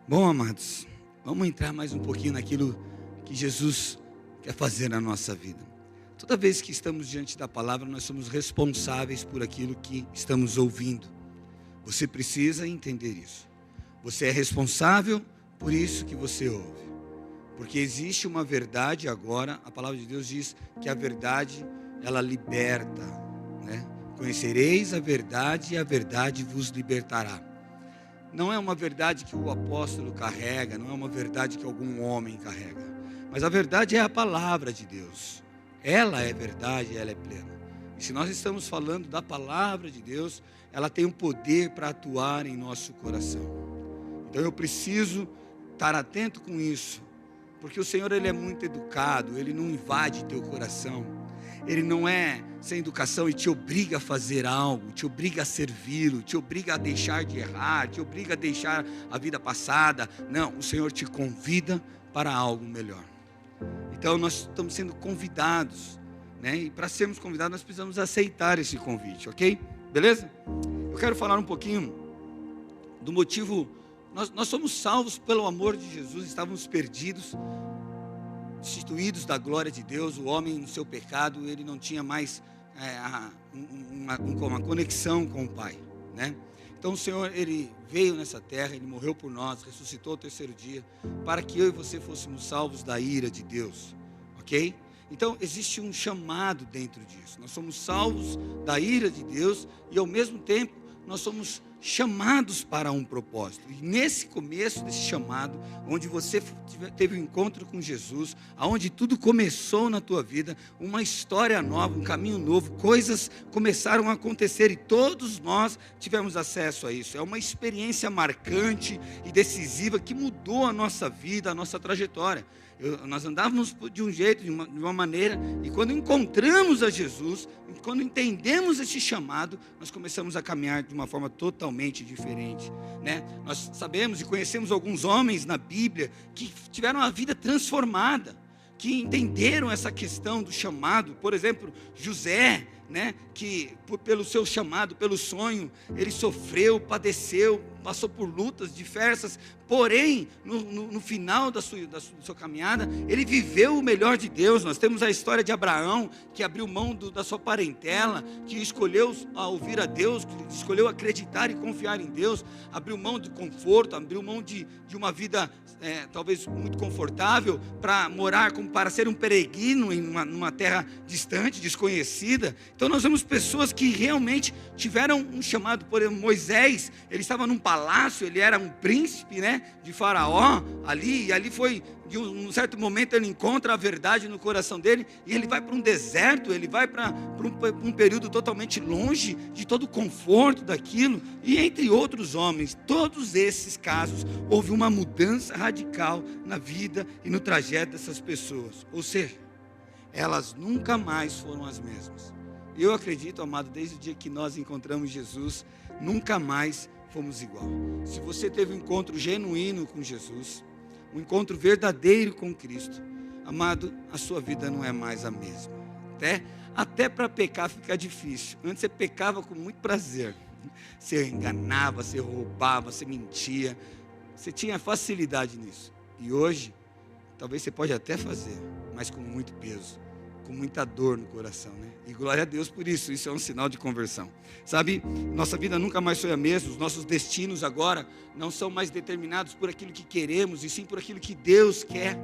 Bom, amados, vamos entrar mais um pouquinho naquilo que Jesus quer fazer na nossa vida. Toda vez que estamos diante da palavra, nós somos responsáveis por aquilo que estamos ouvindo. Você precisa entender isso. Você é responsável por isso que você ouve. Porque existe uma verdade agora, a palavra de Deus diz que a verdade, ela liberta, né? Conhecereis a verdade e a verdade vos libertará. Não é uma verdade que o apóstolo carrega, não é uma verdade que algum homem carrega, mas a verdade é a palavra de Deus. Ela é verdade, ela é plena. E se nós estamos falando da palavra de Deus, ela tem um poder para atuar em nosso coração. Então eu preciso estar atento com isso, porque o Senhor, Ele é muito educado, Ele não invade teu coração. Ele não é sem educação e te obriga a fazer algo, te obriga a servi-lo, te obriga a deixar de errar, te obriga a deixar a vida passada. Não, o Senhor te convida para algo melhor. Então nós estamos sendo convidados, né? E para sermos convidados nós precisamos aceitar esse convite, ok? Beleza? Eu quero falar um pouquinho do motivo. Nós somos salvos pelo amor de Jesus, estávamos perdidos, destituídos da glória de Deus. O homem no seu pecado, ele não tinha mais uma conexão com o Pai, né? Então o Senhor, Ele veio nessa terra, Ele morreu por nós, ressuscitou ao terceiro dia, para que eu e você fôssemos salvos da ira de Deus, ok? Então existe um chamado dentro disso. Nós somos salvos da ira de Deus e ao mesmo tempo nós somos chamados para um propósito. E nesse começo desse chamado, onde você teve um encontro com Jesus, aonde tudo começou na tua vida, uma história nova, um caminho novo, coisas começaram a acontecer e todos nós tivemos acesso a isso. É uma experiência marcante e decisiva que mudou a nossa vida, a nossa trajetória. Nós andávamos de um jeito, de uma maneira, e quando encontramos a Jesus, quando entendemos esse chamado, nós começamos a caminhar de uma forma totalmente diferente, né? Nós sabemos e conhecemos alguns homens na Bíblia que tiveram a vida transformada, que entenderam essa questão do chamado. Por exemplo, José, né, que pelo seu chamado, pelo sonho, ele sofreu, padeceu, passou por lutas diversas, porém, no final da sua caminhada, ele viveu o melhor de Deus. Nós temos a história de Abraão, que abriu mão da sua parentela, que escolheu ouvir a Deus, que escolheu acreditar e confiar em Deus, abriu mão do conforto, abriu mão de uma vida talvez muito confortável, para ser um peregrino em numa terra distante, desconhecida. Então nós vemos pessoas que realmente tiveram um chamado. Por exemplo, Moisés, ele estava num palácio, ele era um príncipe, né, de Faraó ali, e ali foi, de um certo momento ele encontra a verdade no coração dele, e ele vai para um deserto, ele vai para um período totalmente longe de todo o conforto daquilo, e entre outros homens. Todos esses casos, houve uma mudança radical na vida e no trajeto dessas pessoas, ou seja, elas nunca mais foram as mesmas. Eu acredito, amado, desde o dia que nós encontramos Jesus, nunca mais fomos igual. Se você teve um encontro genuíno com Jesus, um encontro verdadeiro com Cristo, amado, a sua vida não é mais a mesma. Até para pecar fica difícil. Antes você pecava com muito prazer. Você enganava, você roubava, você mentia. Você tinha facilidade nisso. E hoje, talvez você pode até fazer, mas com muito peso, com muita dor no coração, né? E glória a Deus por isso. Isso é um sinal de conversão. Sabe, nossa vida nunca mais foi a mesma. Os nossos destinos agora não são mais determinados por aquilo que queremos, e sim por aquilo que Deus quer.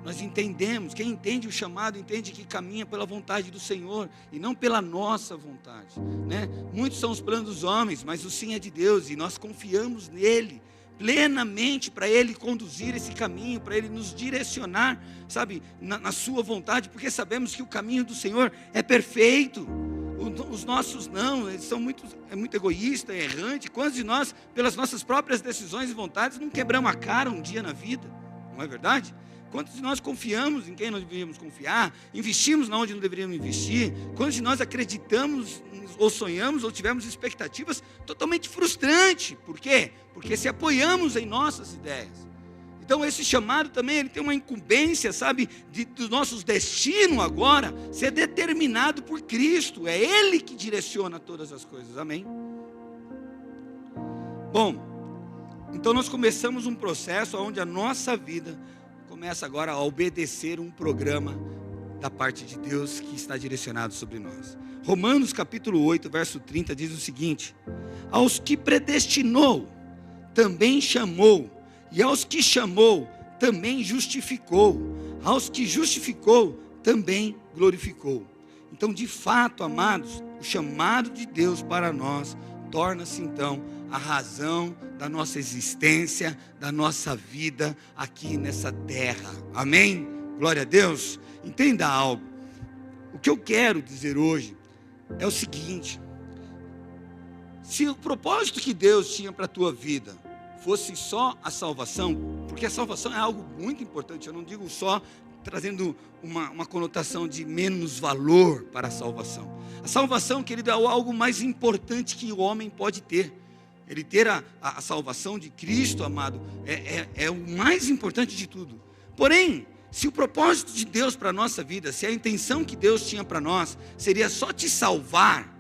Nós entendemos, quem entende o chamado, entende que caminha pela vontade do Senhor, e não pela nossa vontade, né? Muitos são os planos dos homens, mas o sim é de Deus, e nós confiamos nele, plenamente, para Ele conduzir esse caminho, para Ele nos direcionar, sabe, na sua vontade, porque sabemos que o caminho do Senhor é perfeito. Os nossos não, eles são muito egoístas, errantes. Quantos de nós, pelas nossas próprias decisões e vontades, não quebramos a cara um dia na vida? Não é verdade? Quantos de nós confiamos em quem não deveríamos confiar, investimos na onde não deveríamos investir? Quantos de nós acreditamos, ou sonhamos, ou tivemos expectativas totalmente frustrantes? Por quê? Porque se apoiamos em nossas ideias. Então esse chamado também, ele tem uma incumbência, sabe, do nosso destino agora ser determinado por Cristo. É Ele que direciona todas as coisas, amém? Bom, Então nós começamos um processo onde a nossa vida começa agora a obedecer um programa da parte de Deus que está direcionado sobre nós. Romanos capítulo 8, verso 30 diz o seguinte: aos que predestinou, também chamou, e aos que chamou, também justificou, aos que justificou, também glorificou. Então, de fato, amados, o chamado de Deus para nós torna-se então a razão da nossa existência, da nossa vida aqui nessa terra. Amém? Glória a Deus. Entenda algo. O que eu quero dizer hoje é o seguinte: se o propósito que Deus tinha para a tua vida fosse só a salvação, porque a salvação é algo muito importante, eu não digo só trazendo uma conotação de menos valor para a salvação. A salvação, querido, é algo mais importante que o homem pode ter. Ele ter a salvação de Cristo, amado, é o mais importante de tudo. Porém, se o propósito de Deus para a nossa vida, se a intenção que Deus tinha para nós seria só te salvar,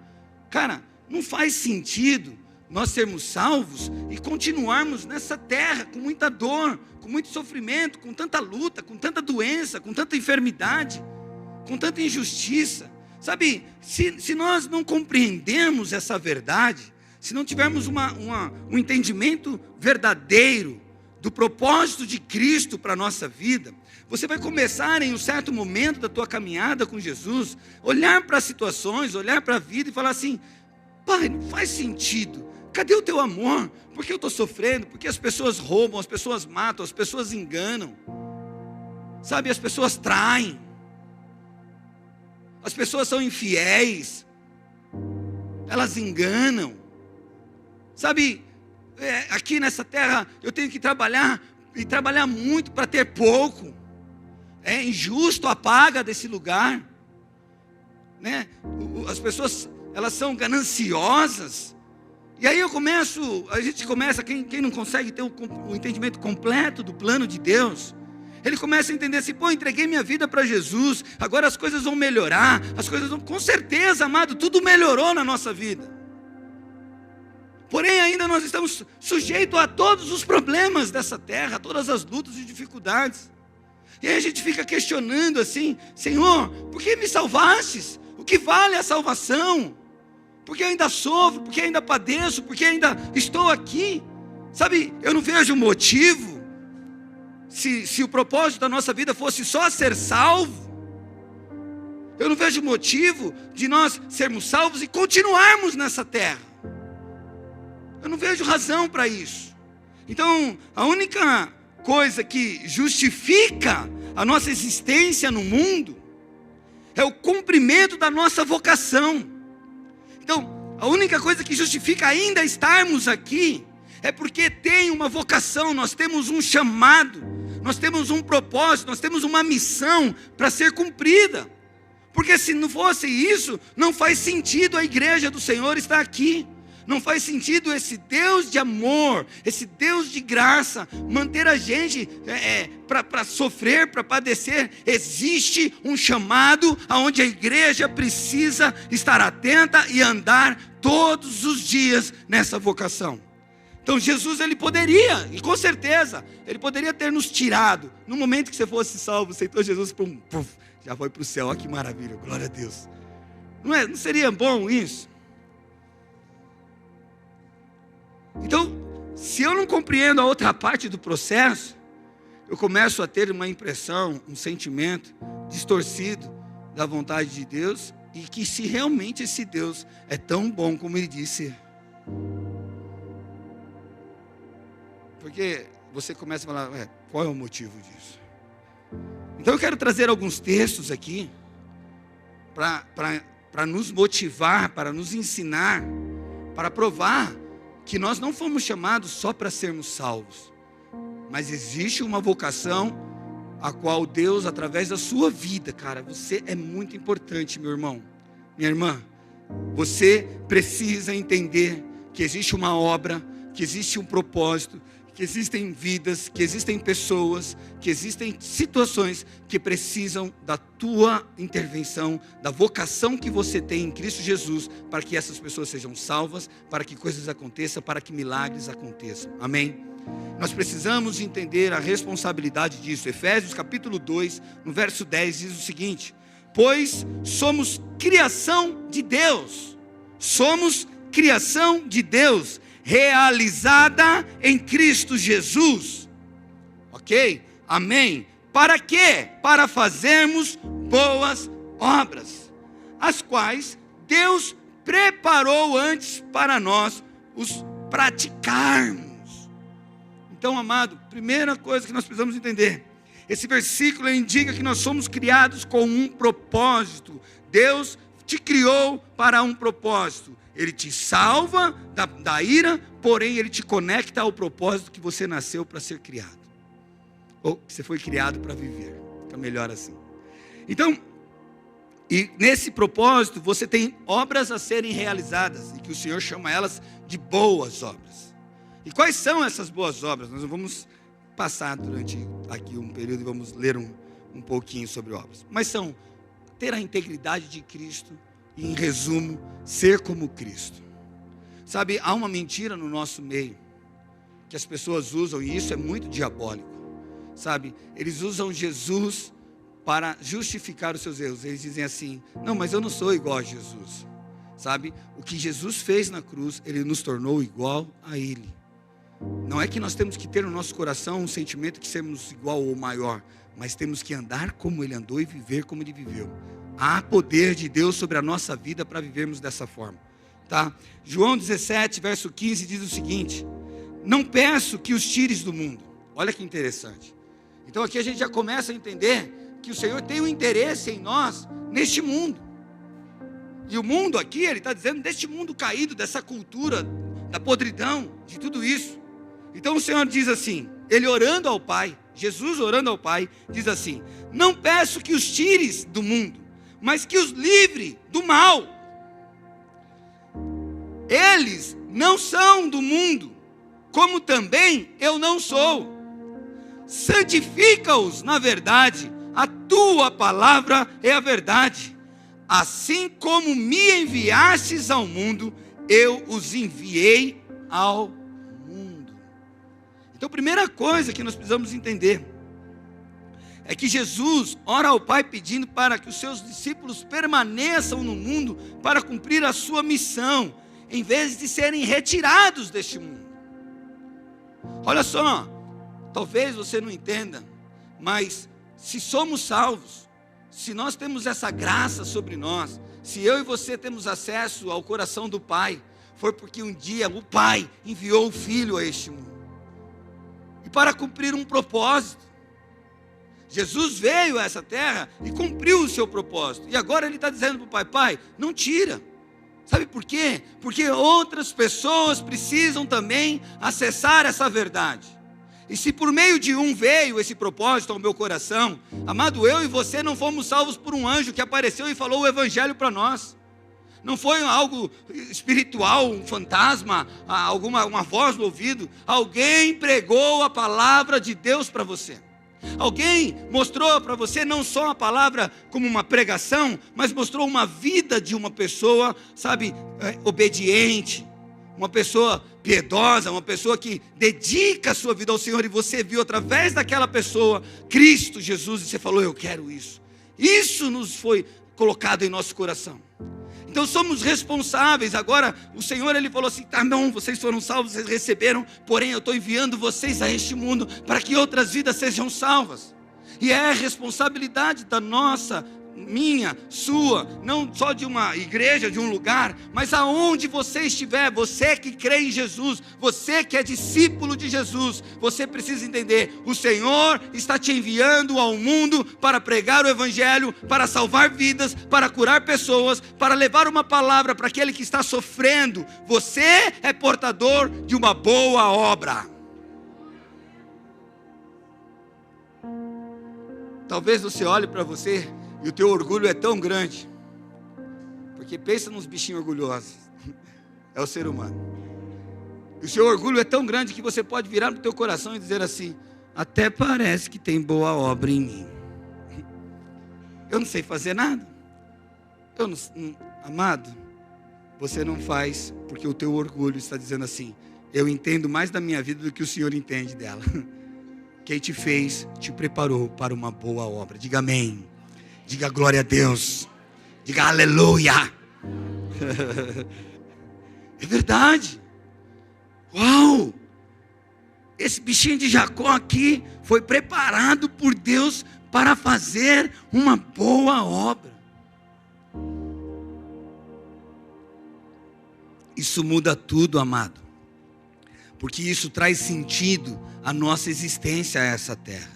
cara, não faz sentido nós sermos salvos e continuarmos nessa terra com muita dor, com muito sofrimento, com tanta luta, com tanta doença, com tanta enfermidade, com tanta injustiça. Sabe, se nós não compreendemos essa verdade, se não tivermos um entendimento verdadeiro do propósito de Cristo para a nossa vida, você vai começar em um certo momento da tua caminhada com Jesus, olhar para as situações, olhar para a vida e falar assim: pai, não faz sentido, cadê o teu amor? Por que eu estou sofrendo? Porque as pessoas roubam, as pessoas matam, as pessoas enganam, sabe, as pessoas traem, as pessoas são infiéis, elas enganam, sabe, aqui nessa terra eu tenho que trabalhar, e trabalhar muito para ter pouco. É injusto a paga desse lugar, né? As pessoas, elas são gananciosas. E aí a gente começa, quem não consegue ter o entendimento completo do plano de Deus, ele começa a entender assim: pô, entreguei minha vida para Jesus, agora as coisas vão melhorar, com certeza, amado, tudo melhorou na nossa vida. Porém, ainda nós estamos sujeitos a todos os problemas dessa terra, a todas as lutas e dificuldades. E aí a gente fica questionando assim: Senhor, por que me salvastes? O que vale a salvação? Porque ainda sofro, porque ainda padeço, porque ainda estou aqui. Sabe, eu não vejo motivo, se o propósito da nossa vida fosse só ser salvo, eu não vejo motivo de nós sermos salvos e continuarmos nessa terra. Eu não vejo razão para isso. Então, a única coisa que justifica a nossa existência no mundo é o cumprimento da nossa vocação. Então, a única coisa que justifica ainda estarmos aqui é porque tem uma vocação, nós temos um chamado, nós temos um propósito, nós temos uma missão para ser cumprida. Porque se não fosse isso, não faz sentido a igreja do Senhor estar aqui. Não faz sentido esse Deus de amor, esse Deus de graça, manter a gente para sofrer, para padecer. Existe um chamado onde a igreja precisa estar atenta e andar todos os dias nessa vocação. Então Jesus, ele poderia, e com certeza, ele poderia ter nos tirado. No momento que você fosse salvo, aceitou Jesus, pum, já foi para o céu. Olha que maravilha, glória a Deus. Não seria bom isso? Então, se eu não compreendo a outra parte do processo, eu começo a ter uma impressão, um sentimento distorcido da vontade de Deus, e que se realmente esse Deus é tão bom como ele disse, porque você começa a falar: qual é o motivo disso? Então eu quero trazer alguns textos aqui para nos motivar, para nos ensinar, para provar que nós não fomos chamados só para sermos salvos, mas existe uma vocação a qual Deus, através da sua vida, cara, você é muito importante, meu irmão, minha irmã. Você precisa entender que existe uma obra, que existe um propósito, que existem vidas, que existem pessoas, que existem situações que precisam da tua intervenção, da vocação que você tem em Cristo Jesus, para que essas pessoas sejam salvas, para que coisas aconteçam, para que milagres aconteçam. Amém? Nós precisamos entender a responsabilidade disso. Efésios capítulo 2, no verso 10, diz o seguinte: pois somos criação de Deus, somos criação de Deus, realizada em Cristo Jesus. Ok? Amém? Para quê? Para fazermos boas obras, as quais Deus preparou antes para nós os praticarmos. Então, amado, primeira coisa que nós precisamos entender, esse versículo indica que nós somos criados com um propósito. Deus te criou para um propósito. Ele te salva da ira, porém Ele te conecta ao propósito que você nasceu para ser criado. Ou que você foi criado para viver. Fica melhor assim. Então, e nesse propósito você tem obras a serem realizadas, e que o Senhor chama elas de boas obras. E quais são essas boas obras? Nós vamos passar durante aqui um período e vamos ler um pouquinho sobre obras. Mas são ter a integridade de Cristo e, em resumo, ser como Cristo. Sabe, há uma mentira no nosso meio que as pessoas usam, e isso é muito diabólico. Sabe, eles usam Jesus para justificar os seus erros. Eles dizem assim: não, mas eu não sou igual a Jesus. Sabe, o que Jesus fez na cruz, Ele nos tornou igual a Ele. Não é que nós temos que ter no nosso coração um sentimento que sermos igual ou maior, mas temos que andar como Ele andou e viver como Ele viveu. Há poder de Deus sobre a nossa vida para vivermos dessa forma, tá? João 17, verso 15 diz o seguinte: não peço que os tires do mundo. Olha que interessante. Então aqui a gente já começa a entender que o Senhor tem um interesse em nós neste mundo. E o mundo aqui, Ele está dizendo deste mundo caído, dessa cultura, da podridão, de tudo isso. Então o Senhor diz assim, Ele orando ao Pai, Jesus orando ao Pai, diz assim: não peço que os tires do mundo, mas que os livre do mal. Eles não são do mundo, como também eu não sou. Santifica-os na verdade, a tua palavra é a verdade. Assim como me enviastes ao mundo, eu os enviei ao mundo. Então, a primeira coisa que nós precisamos entender é que Jesus ora ao Pai pedindo para que os seus discípulos permaneçam no mundo para cumprir a sua missão, em vez de serem retirados deste mundo. Olha só, talvez você não entenda, mas se somos salvos, se nós temos essa graça sobre nós, se eu e você temos acesso ao coração do Pai, foi porque um dia o Pai enviou o Filho a este mundo, e para cumprir um propósito. Jesus veio a essa terra e cumpriu o seu propósito, e agora Ele está dizendo para o Pai: Pai, não tira. Sabe por quê? Porque outras pessoas precisam também acessar essa verdade. E se por meio de um veio esse propósito ao meu coração, amado, eu e você não fomos salvos por um anjo que apareceu e falou o evangelho para nós. Não foi algo espiritual, um fantasma, uma voz no ouvido. Alguém pregou a palavra de Deus para você. Alguém mostrou para você não só a palavra como uma pregação, mas mostrou uma vida de uma pessoa, sabe, obediente, uma pessoa piedosa, uma pessoa que dedica a sua vida ao Senhor, e você viu através daquela pessoa Cristo Jesus, e você falou: eu quero isso. Isso nos foi colocado em nosso coração. Então somos responsáveis. Agora o Senhor, Ele falou assim: tá bom, vocês foram salvos, vocês receberam, porém eu estou enviando vocês a este mundo para que outras vidas sejam salvas. E é a responsabilidade da nossa, minha, sua, não só de uma igreja, de um lugar, mas aonde você estiver, você que crê em Jesus, você que é discípulo de Jesus, você precisa entender: o Senhor está te enviando ao mundo para pregar o evangelho, para salvar vidas, para curar pessoas, para levar uma palavra para aquele que está sofrendo. Você é portador de uma boa obra. Talvez você olhe para você e o teu orgulho é tão grande, porque pensa nos bichinhos orgulhosos, é o ser humano. O seu orgulho é tão grande que você pode virar no teu coração e dizer assim: até parece que tem boa obra em mim. Eu não sei fazer nada. Amado, você não faz porque o teu orgulho está dizendo assim: eu entendo mais da minha vida do que o Senhor entende dela. Quem te fez, te preparou para uma boa obra. Diga amém. Diga glória a Deus. Diga aleluia. É verdade. Uau! Esse bichinho de Jacó aqui foi preparado por Deus para fazer uma boa obra. Isso muda tudo, amado. Porque isso traz sentido à nossa existência a essa terra.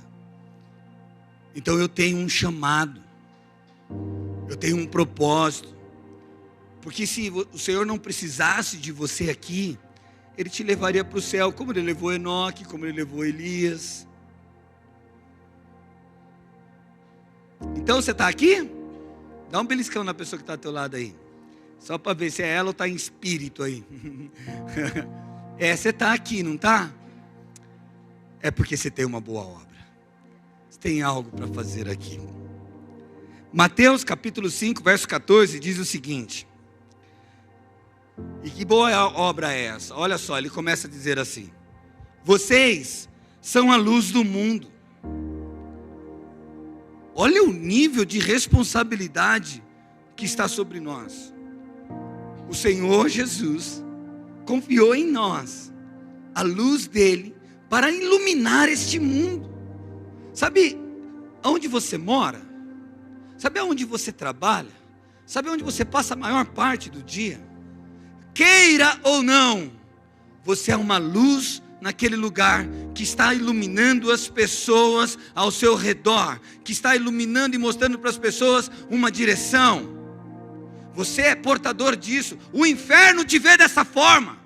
Então eu tenho um chamado. Eu tenho um propósito. Porque se o Senhor não precisasse de você aqui, Ele te levaria para o céu, como Ele levou Enoque, como Ele levou Elias. Então você está aqui? Dá um beliscão na pessoa que está ao teu lado aí. Só para ver se é ela ou está em espírito aí. Você está aqui, não está? É porque você tem uma boa obra. Você tem algo para fazer aqui. Mateus capítulo 5, verso 14 diz o seguinte. E que boa obra é essa? Olha só, ele começa a dizer assim: vocês são a luz do mundo. Olha o nível de responsabilidade que está sobre nós. O Senhor Jesus confiou em nós a luz dele para iluminar este mundo. Sabe onde você mora? Sabe onde você trabalha? Sabe onde você passa a maior parte do dia? Queira ou não, você é uma luz naquele lugar que está iluminando as pessoas ao seu redor, que está iluminando e mostrando para as pessoas uma direção. Você é portador disso. O inferno te vê dessa forma.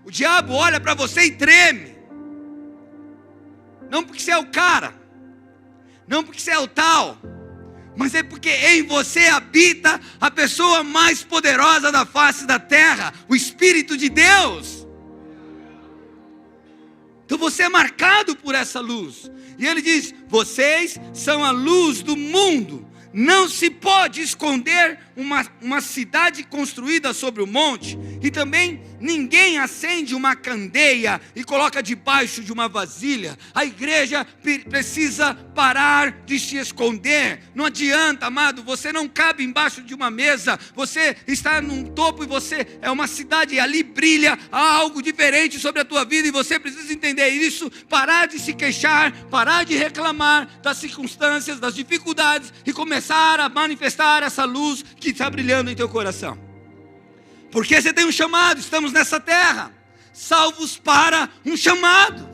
O diabo olha para você e treme. Não porque você é o cara, não porque você é o tal, mas é porque em você habita a pessoa mais poderosa da face da terra, o Espírito de Deus. Então você é marcado por essa luz. E ele diz: vocês são a luz do mundo. Não se pode esconder uma cidade construída sobre o monte. E também ninguém acende uma candeia e coloca debaixo de uma vasilha. A igreja precisa parar de se esconder. Não adianta, amado, você não cabe embaixo de uma mesa. Você está num topo e você é uma cidade e ali brilha algo diferente sobre a tua vida. E você precisa entender isso, parar de se queixar, parar de reclamar das circunstâncias, das dificuldades e começar a manifestar essa luz que está brilhando em teu coração. Porque você tem um chamado. Estamos nessa terra salvos para um chamado.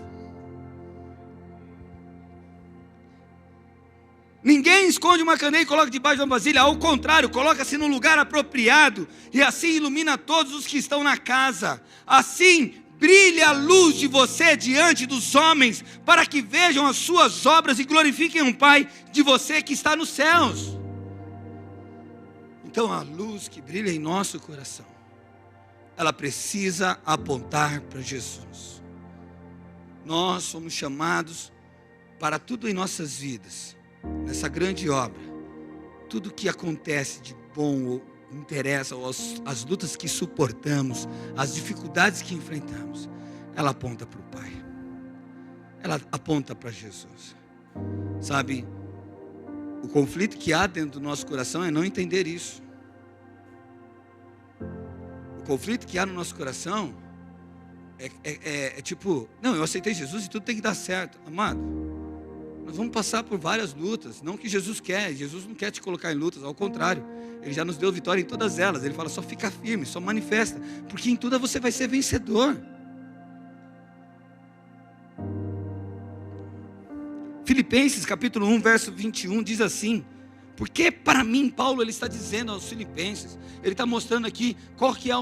Ninguém esconde uma candeia e coloca debaixo de uma vasilha. Ao contrário, coloca-se no lugar apropriado e assim ilumina todos os que estão na casa. Assim brilha a luz de você diante dos homens, para que vejam as suas obras e glorifiquem o Pai de você que está nos céus. Então a luz que brilha em nosso coração, ela precisa apontar para Jesus. Nós somos chamados para tudo em nossas vidas, nessa grande obra. Tudo que acontece de bom ou interessa, ou as lutas que suportamos, as dificuldades que enfrentamos, ela aponta para o Pai, ela aponta para Jesus. Sabe, o conflito que há dentro do nosso coração é não entender isso. O conflito que há no nosso coração é tipo: não, eu aceitei Jesus e tudo tem que dar certo. Amado, nós vamos passar por várias lutas. Não que Jesus quer, Jesus não quer te colocar em lutas, ao contrário, Ele já nos deu vitória em todas elas. Ele fala: só fica firme, só manifesta, porque em tudo você vai ser vencedor. Filipenses capítulo 1, verso 21 diz assim: porque para mim, Paulo, ele está dizendo aos filipenses, ele está mostrando aqui qual que é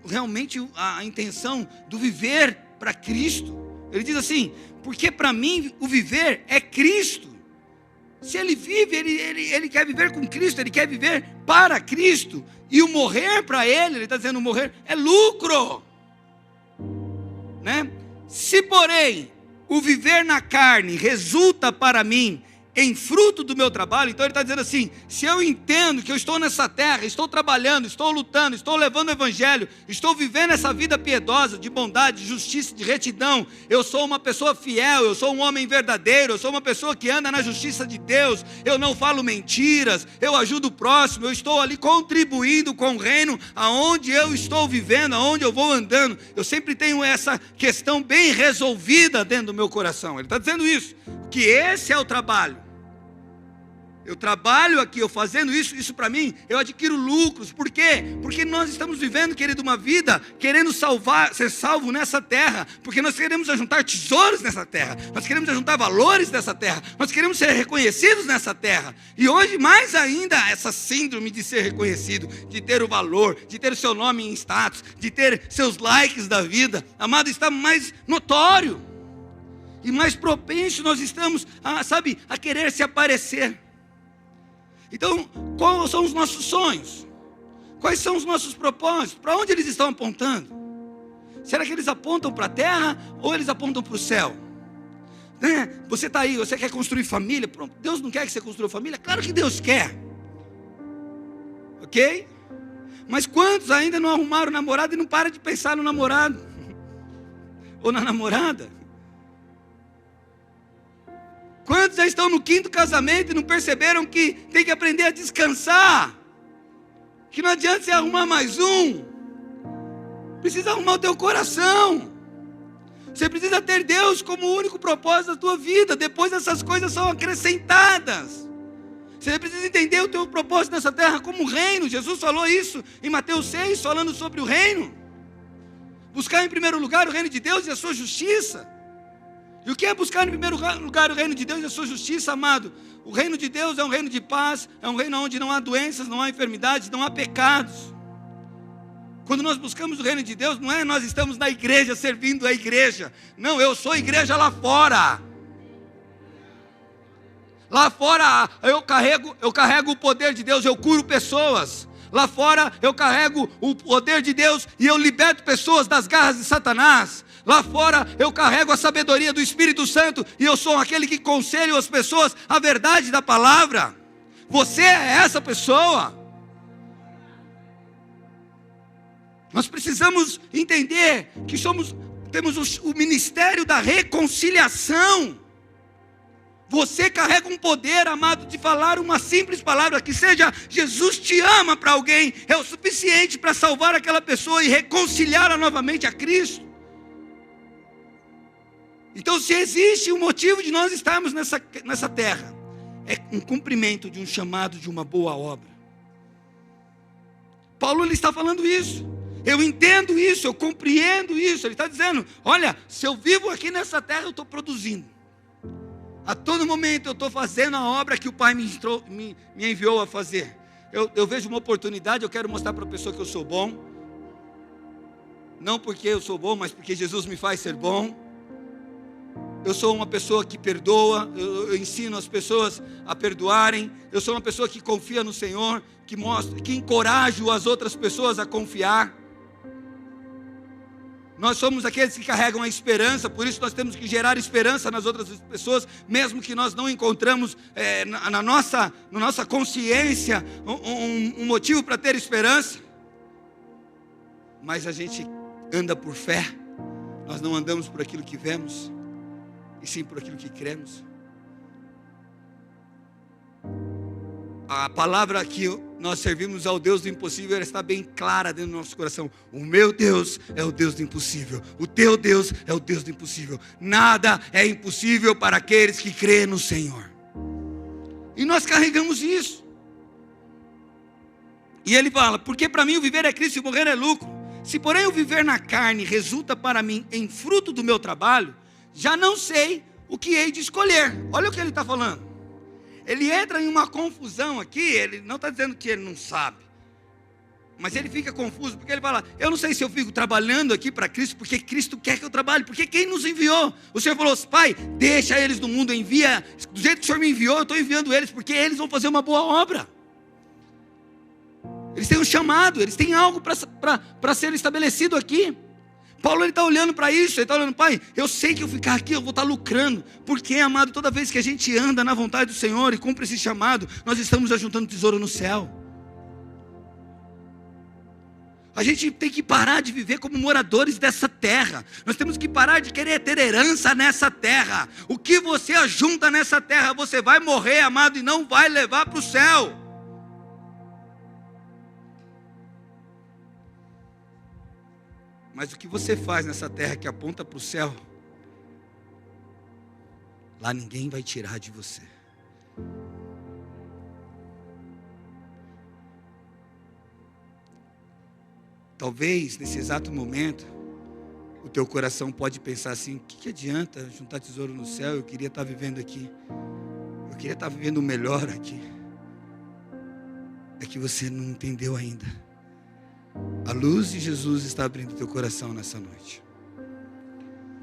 realmente a intenção do viver para Cristo. Ele diz assim: porque para mim o viver é Cristo. Se ele vive, ele quer viver com Cristo, ele quer viver para Cristo. E o morrer para ele está dizendo, o morrer é lucro. né? Se porém o viver na carne resulta para mim em fruto do meu trabalho, então ele está dizendo assim, se eu entendo que eu estou nessa terra, estou trabalhando, estou lutando, estou levando o evangelho, estou vivendo essa vida piedosa, de bondade, de justiça, de retidão, eu sou uma pessoa fiel, eu sou um homem verdadeiro, eu sou uma pessoa que anda na justiça de Deus, eu não falo mentiras, eu ajudo o próximo, eu estou ali contribuindo com o reino, aonde eu estou vivendo, aonde eu vou andando, eu sempre tenho essa questão bem resolvida dentro do meu coração. Ele está dizendo isso, que esse é o trabalho. Eu trabalho aqui, eu fazendo isso para mim, eu adquiro lucros. Por quê? Porque nós estamos vivendo, querido, uma vida querendo ser salvo nessa terra, porque nós queremos ajuntar tesouros nessa terra, nós queremos ajuntar valores nessa terra, nós queremos ser reconhecidos nessa terra. E hoje mais ainda essa síndrome de ser reconhecido, de ter o valor, de ter o seu nome em status, de ter seus likes da vida, amado, está mais notório. E mais propenso nós estamos a querer se aparecer. Então, quais são os nossos sonhos? Quais são os nossos propósitos? Para onde eles estão apontando? Será que eles apontam para a terra ou eles apontam para o céu? Né? Você está aí, você quer construir família? Deus não quer que você construa família? Claro que Deus quer. Ok? Mas quantos ainda não arrumaram namorado e não param de pensar no namorado? Ou na namorada? Quantos já estão no 5º casamento e não perceberam que tem que aprender a descansar? Que não adianta você arrumar mais um. Precisa arrumar o teu coração. Você precisa ter Deus como o único propósito da tua vida. Depois essas coisas são acrescentadas. Você precisa entender o teu propósito nessa terra como reino. Jesus falou isso em Mateus 6, falando sobre o reino. Buscar em primeiro lugar o reino de Deus e a sua justiça. E o que é buscar em primeiro lugar o reino de Deus e a sua justiça, amado? O reino de Deus é um reino de paz, é um reino onde não há doenças, não há enfermidades, não há pecados. Quando nós buscamos o reino de Deus, não é nós estamos na igreja, servindo a igreja. Não, eu sou igreja lá fora. Lá fora eu carrego o poder de Deus, eu curo pessoas. Lá fora eu carrego o poder de Deus e eu liberto pessoas das garras de Satanás. Lá fora eu carrego a sabedoria do Espírito Santo e eu sou aquele que conselho as pessoas a verdade da palavra. Você é essa pessoa. Nós precisamos entender que temos o ministério da reconciliação. Você carrega um poder, amado, de falar uma simples palavra, que seja Jesus te ama para alguém, é o suficiente para salvar aquela pessoa e reconciliá-la novamente a Cristo. Então, se existe um motivo de nós estarmos nessa terra, é um cumprimento de um chamado de uma boa obra. Paulo ele está falando isso. Eu entendo isso, eu compreendo isso. Ele está dizendo, olha, se eu vivo aqui nessa terra, eu estou produzindo. A todo momento eu estou fazendo a obra que o Pai me enviou a fazer. Eu vejo uma oportunidade, eu quero mostrar para a pessoa que eu sou bom. Não porque eu sou bom, mas porque Jesus me faz ser bom. Eu sou uma pessoa que perdoa, eu ensino as pessoas a perdoarem. Eu sou uma pessoa que confia no Senhor, que encorajo as outras pessoas a confiar. Nós somos aqueles que carregam a esperança, por isso nós temos que gerar esperança nas outras pessoas, mesmo que nós não encontramos na nossa consciência um motivo para ter esperança. Mas a gente anda por fé, nós não andamos por aquilo que vemos, e sim por aquilo que cremos. A palavra que nós servimos ao Deus do impossível, ela está bem clara dentro do nosso coração. O meu Deus é o Deus do impossível. O teu Deus é o Deus do impossível. Nada é impossível para aqueles que creem no Senhor. E nós carregamos isso. E ele fala, porque para mim o viver é Cristo e o morrer é lucro. Se porém o viver na carne resulta para mim em fruto do meu trabalho, já não sei o que hei de escolher. Olha o que ele está falando. Ele entra em uma confusão aqui, ele não está dizendo que ele não sabe, mas ele fica confuso, porque ele fala, eu não sei se eu fico trabalhando aqui para Cristo, porque Cristo quer que eu trabalhe, porque quem nos enviou? O Senhor falou, Pai, deixa eles no mundo, envia, do jeito que o Senhor me enviou, eu estou enviando eles, porque eles vão fazer uma boa obra. Eles têm um chamado, eles têm algo para ser estabelecido aqui. Paulo está olhando para isso, ele está olhando, Pai, eu sei que eu ficar aqui, eu vou estar lucrando, porque, amado, toda vez que a gente anda na vontade do Senhor e cumpre esse chamado, nós estamos ajuntando tesouro no céu. A gente tem que parar de viver como moradores dessa terra. Nós temos que parar de querer ter herança nessa terra. O que você ajunta nessa terra, você vai morrer, amado, e não vai levar para o céu. Mas o que você faz nessa terra que aponta para o céu, lá ninguém vai tirar de você. Talvez, nesse exato momento, o teu coração pode pensar assim, o que adianta juntar tesouro no céu? Eu queria estar vivendo aqui. Eu queria estar vivendo o melhor aqui. É que você não entendeu ainda. A luz de Jesus está abrindo teu coração nessa noite.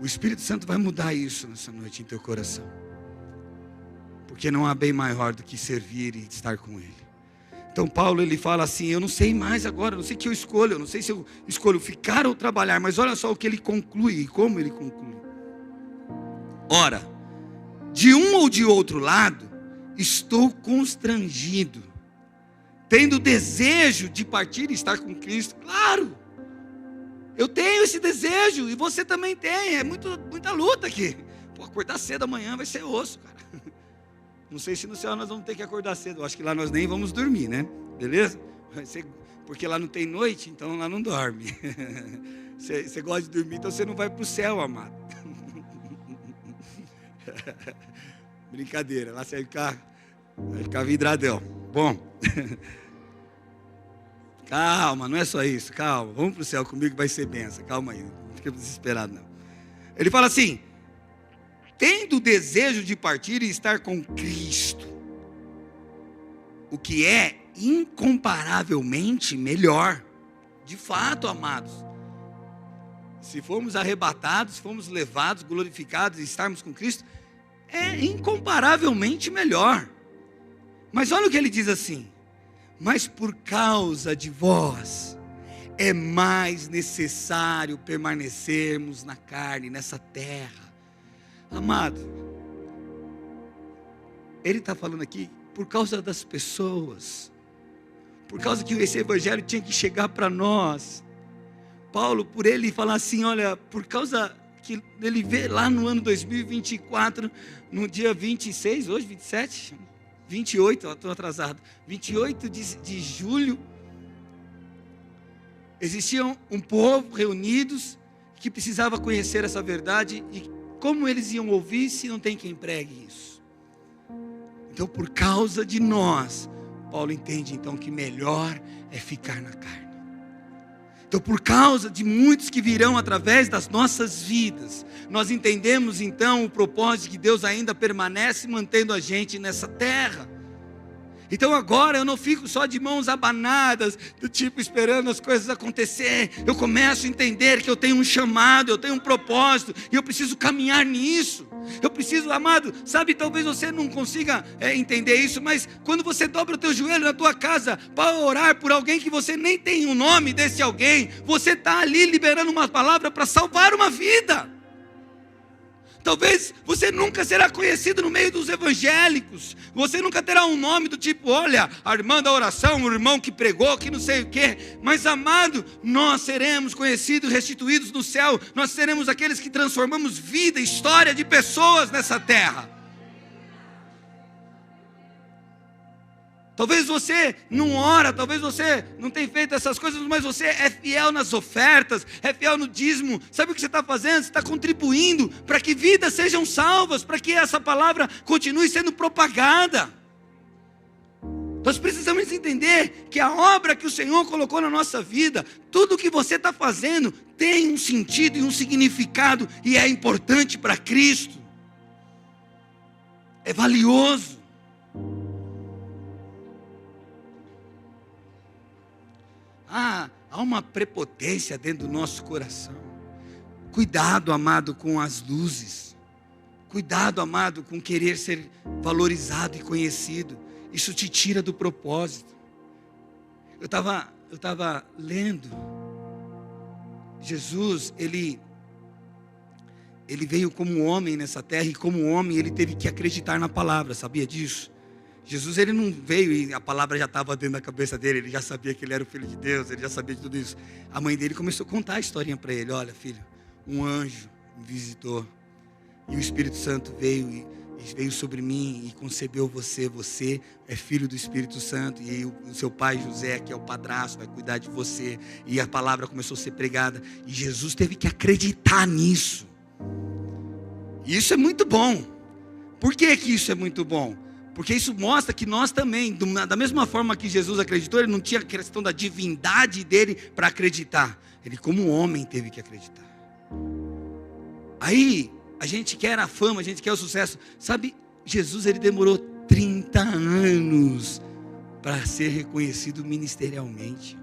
O Espírito Santo vai mudar isso nessa noite em teu coração. Porque não há bem maior do que servir e estar com Ele. Então Paulo, ele fala assim, eu não sei mais agora, eu não sei o que eu escolho, eu não sei se eu escolho ficar ou trabalhar, mas olha só o que ele conclui e como ele conclui. Ora, de um ou de outro lado, estou constrangido, tendo desejo de partir e estar com Cristo. Claro, eu tenho esse desejo e você também tem, é muita luta aqui. Pô, acordar cedo amanhã vai ser osso, cara. Não sei se no céu nós vamos ter que acordar cedo. Eu acho que lá nós nem vamos dormir, né? Beleza? Porque lá não tem noite, então lá não dorme. Você gosta de dormir, então você não vai para o céu, amado. Brincadeira, lá você vai ficar vidradão. Bom, calma, não é só isso, calma. Vamos para o céu comigo que vai ser benção. Calma aí, não fica desesperado não. Ele fala assim, tendo o desejo de partir e estar com Cristo, o que é incomparavelmente melhor. De fato, amados, se formos arrebatados, fomos levados, glorificados e estarmos com Cristo, é incomparavelmente melhor. Mas olha o que ele diz assim, mas por causa de vós, é mais necessário permanecermos na carne, nessa terra. Amado, ele está falando aqui por causa das pessoas, por causa que esse evangelho tinha que chegar para nós. Paulo, por ele falar assim, olha, por causa que ele vê lá no ano 2024, no dia 26, hoje 27, 28, estou atrasado, 28 de julho, existiam um povo reunidos que precisava conhecer essa verdade e como eles iam ouvir se não tem quem pregue isso? Então, por causa de nós, Paulo entende então que melhor é ficar na carne. Então, por causa de muitos que virão através das nossas vidas, nós entendemos então o propósito que Deus ainda permanece mantendo a gente nessa terra. Então agora eu não fico só de mãos abanadas, do tipo esperando as coisas acontecer. Eu começo a entender que eu tenho um chamado, eu tenho um propósito, e eu preciso caminhar nisso. Eu preciso, amado, sabe, talvez você não consiga entender isso, mas quando você dobra o teu joelho na tua casa para orar por alguém que você nem tem o nome desse alguém, você está ali liberando uma palavra para salvar uma vida. Talvez você nunca será conhecido no meio dos evangélicos. Você nunca terá um nome do tipo, olha, a irmã da oração, o irmão que pregou, que não sei o quê. Mas amado, nós seremos conhecidos, restituídos no céu. Nós seremos aqueles que transformamos vida, história de pessoas nessa terra. Talvez você não ora, talvez você não tenha feito essas coisas, mas você é fiel nas ofertas, é fiel no dízimo. Sabe o que você está fazendo? Você está contribuindo para que vidas sejam salvas, para que essa palavra continue sendo propagada. Nós precisamos entender que a obra que o Senhor colocou na nossa vida, tudo o que você está fazendo tem um sentido e um significado e é importante para Cristo. É valioso. Há uma prepotência dentro do nosso coração. Cuidado, amado, com as luzes. Cuidado, amado, com querer ser valorizado e conhecido. Isso te tira do propósito. Eu estava lendo Jesus, ele veio como homem nessa terra, e como homem ele teve que acreditar na palavra, sabia disso? Jesus, ele não veio e a palavra já estava dentro da cabeça dele, ele já sabia que ele era o Filho de Deus, ele já sabia de tudo isso. A mãe dele começou a contar a historinha para ele: olha, filho, um anjo me visitou, e o Espírito Santo veio sobre mim e concebeu você. Você é filho do Espírito Santo, e aí o seu pai José, que é o padrasto, vai cuidar de você. E a palavra começou a ser pregada, e Jesus teve que acreditar nisso. E isso é muito bom. Por que que isso é muito bom? Porque isso mostra que nós também, da mesma forma que Jesus acreditou, ele não tinha a questão da divindade dele para acreditar. Ele, como homem, teve que acreditar. Aí, a gente quer a fama, a gente quer o sucesso. Sabe, Jesus, ele demorou 30 anos para ser reconhecido ministerialmente.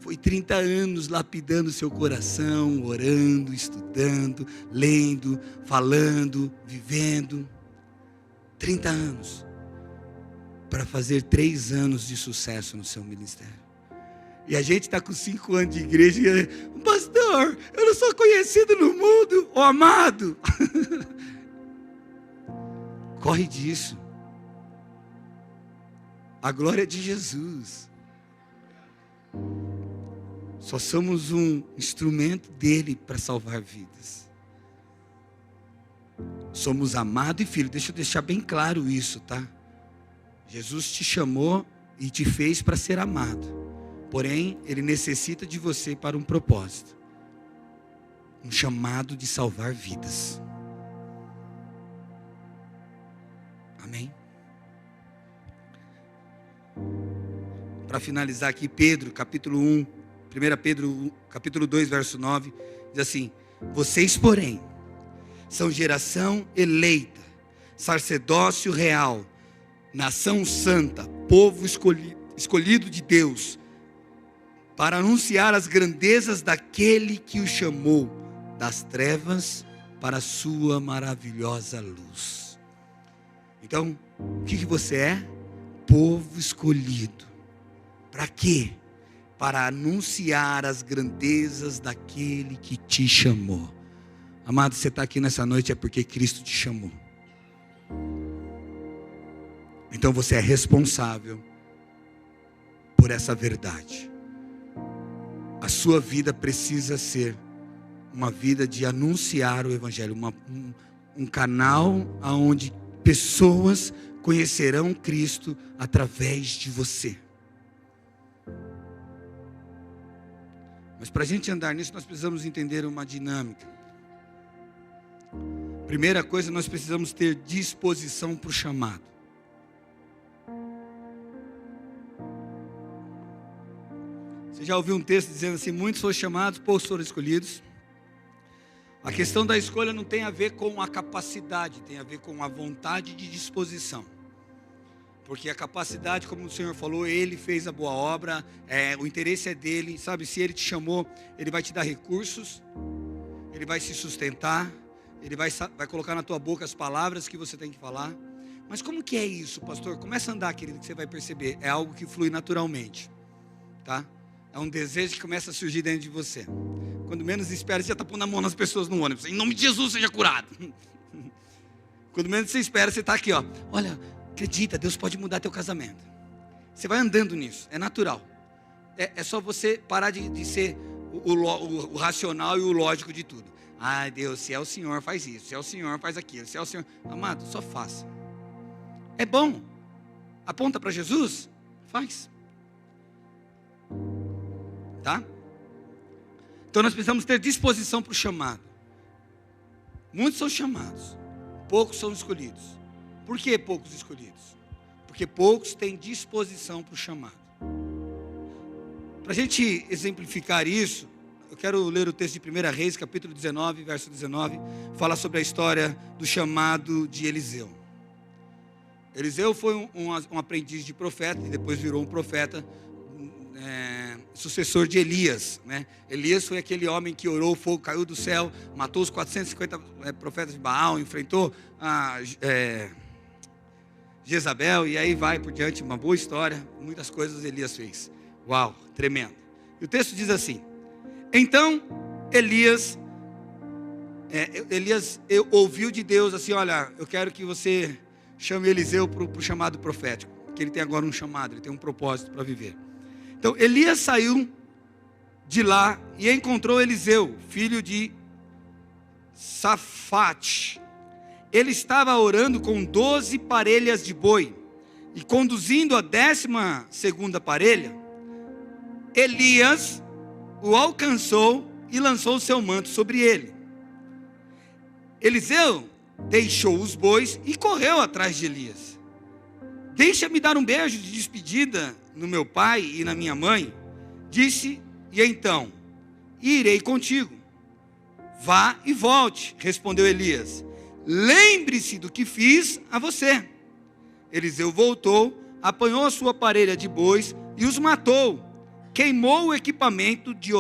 Foi 30 anos lapidando seu coração, orando, estudando, lendo, falando, vivendo. 30 anos para fazer 3 anos de sucesso no seu ministério. E a gente está com 5 anos de igreja e, pastor, eu não sou conhecido no mundo, ó amado. Corre disso. A glória é de Jesus. Só somos um instrumento dele para salvar vidas. Somos amado e filho. Deixa eu deixar bem claro isso, tá? Jesus te chamou e te fez para ser amado. Porém, ele necessita de você para um propósito. Um chamado de salvar vidas. Amém? Para finalizar aqui, Pedro, capítulo 1, 1 Pedro, capítulo 2, verso 9, diz assim: vocês, porém, são geração eleita, sacerdócio real, nação santa, povo escolhido de Deus, para anunciar as grandezas daquele que o chamou das trevas para a sua maravilhosa luz. Então, o que você é? Povo escolhido. Para quê? Para anunciar as grandezas daquele que te chamou. Amado, você está aqui nessa noite é porque Cristo te chamou. Então você é responsável por essa verdade. A sua vida precisa ser uma vida de anunciar o Evangelho, um canal onde pessoas conhecerão Cristo através de você. Mas para a gente andar nisso, nós precisamos entender uma dinâmica. Primeira coisa, nós precisamos ter disposição para o chamado. Você já ouviu um texto dizendo assim: muitos foram chamados, poucos foram escolhidos. A questão da escolha não tem a ver com a capacidade, tem a ver com a vontade de disposição. Porque a capacidade, como o Senhor falou, Ele fez a boa obra, o interesse é dEle, sabe? Se Ele te chamou, Ele vai te dar recursos, Ele vai se sustentar, Ele vai colocar na tua boca as palavras que você tem que falar. Mas como que é isso, pastor? Começa a andar, querido, que você vai perceber. É algo que flui naturalmente, tá? É um desejo que começa a surgir dentro de você. Quando menos espera, você já está pondo a mão nas pessoas no ônibus. Em nome de Jesus, seja curado. Quando menos você espera, você está aqui, ó. Olha, acredita, Deus pode mudar teu casamento. Você vai andando nisso, é natural. É só você parar de ser o racional e o lógico de tudo. Ai, Deus, se é o Senhor, faz isso. Se é o Senhor, faz aquilo. Se é o Senhor... Amado, só faça. É bom. Aponta para Jesus, faz. Tá? Então nós precisamos ter disposição para o chamado. Muitos são chamados, poucos são escolhidos. Por que poucos escolhidos? Porque poucos têm disposição para o chamado. Para a gente exemplificar isso, eu quero ler o texto de 1 Reis, capítulo 19, verso 19, fala sobre a história do chamado de Eliseu. Eliseu foi um aprendiz de profeta e depois virou um profeta, sucessor de Elias, né? Elias foi aquele homem que orou, o fogo caiu do céu, matou os 450 profetas de Baal, enfrentou Jezabel, e aí vai por diante, uma boa história, muitas coisas Elias fez. Uau, tremendo. E o texto diz assim: Então, Elias ouviu de Deus assim: olha, eu quero que você chame Eliseu para o chamado profético, que ele tem agora um chamado, ele tem um propósito para viver. Então, Elias saiu de lá e encontrou Eliseu, filho de Safate. Ele estava orando com 12 parelhas de boi, e conduzindo a 12ª parelha, Elias o alcançou e lançou o seu manto sobre ele. Eliseu deixou os bois e correu atrás de Elias. Deixa-me dar um beijo de despedida no meu pai e na minha mãe, disse, e então, irei contigo. Vá e volte, respondeu Elias. Lembre-se do que fiz a você. Eliseu voltou, apanhou a sua parelha de bois e os matou. Queimou o equipamento de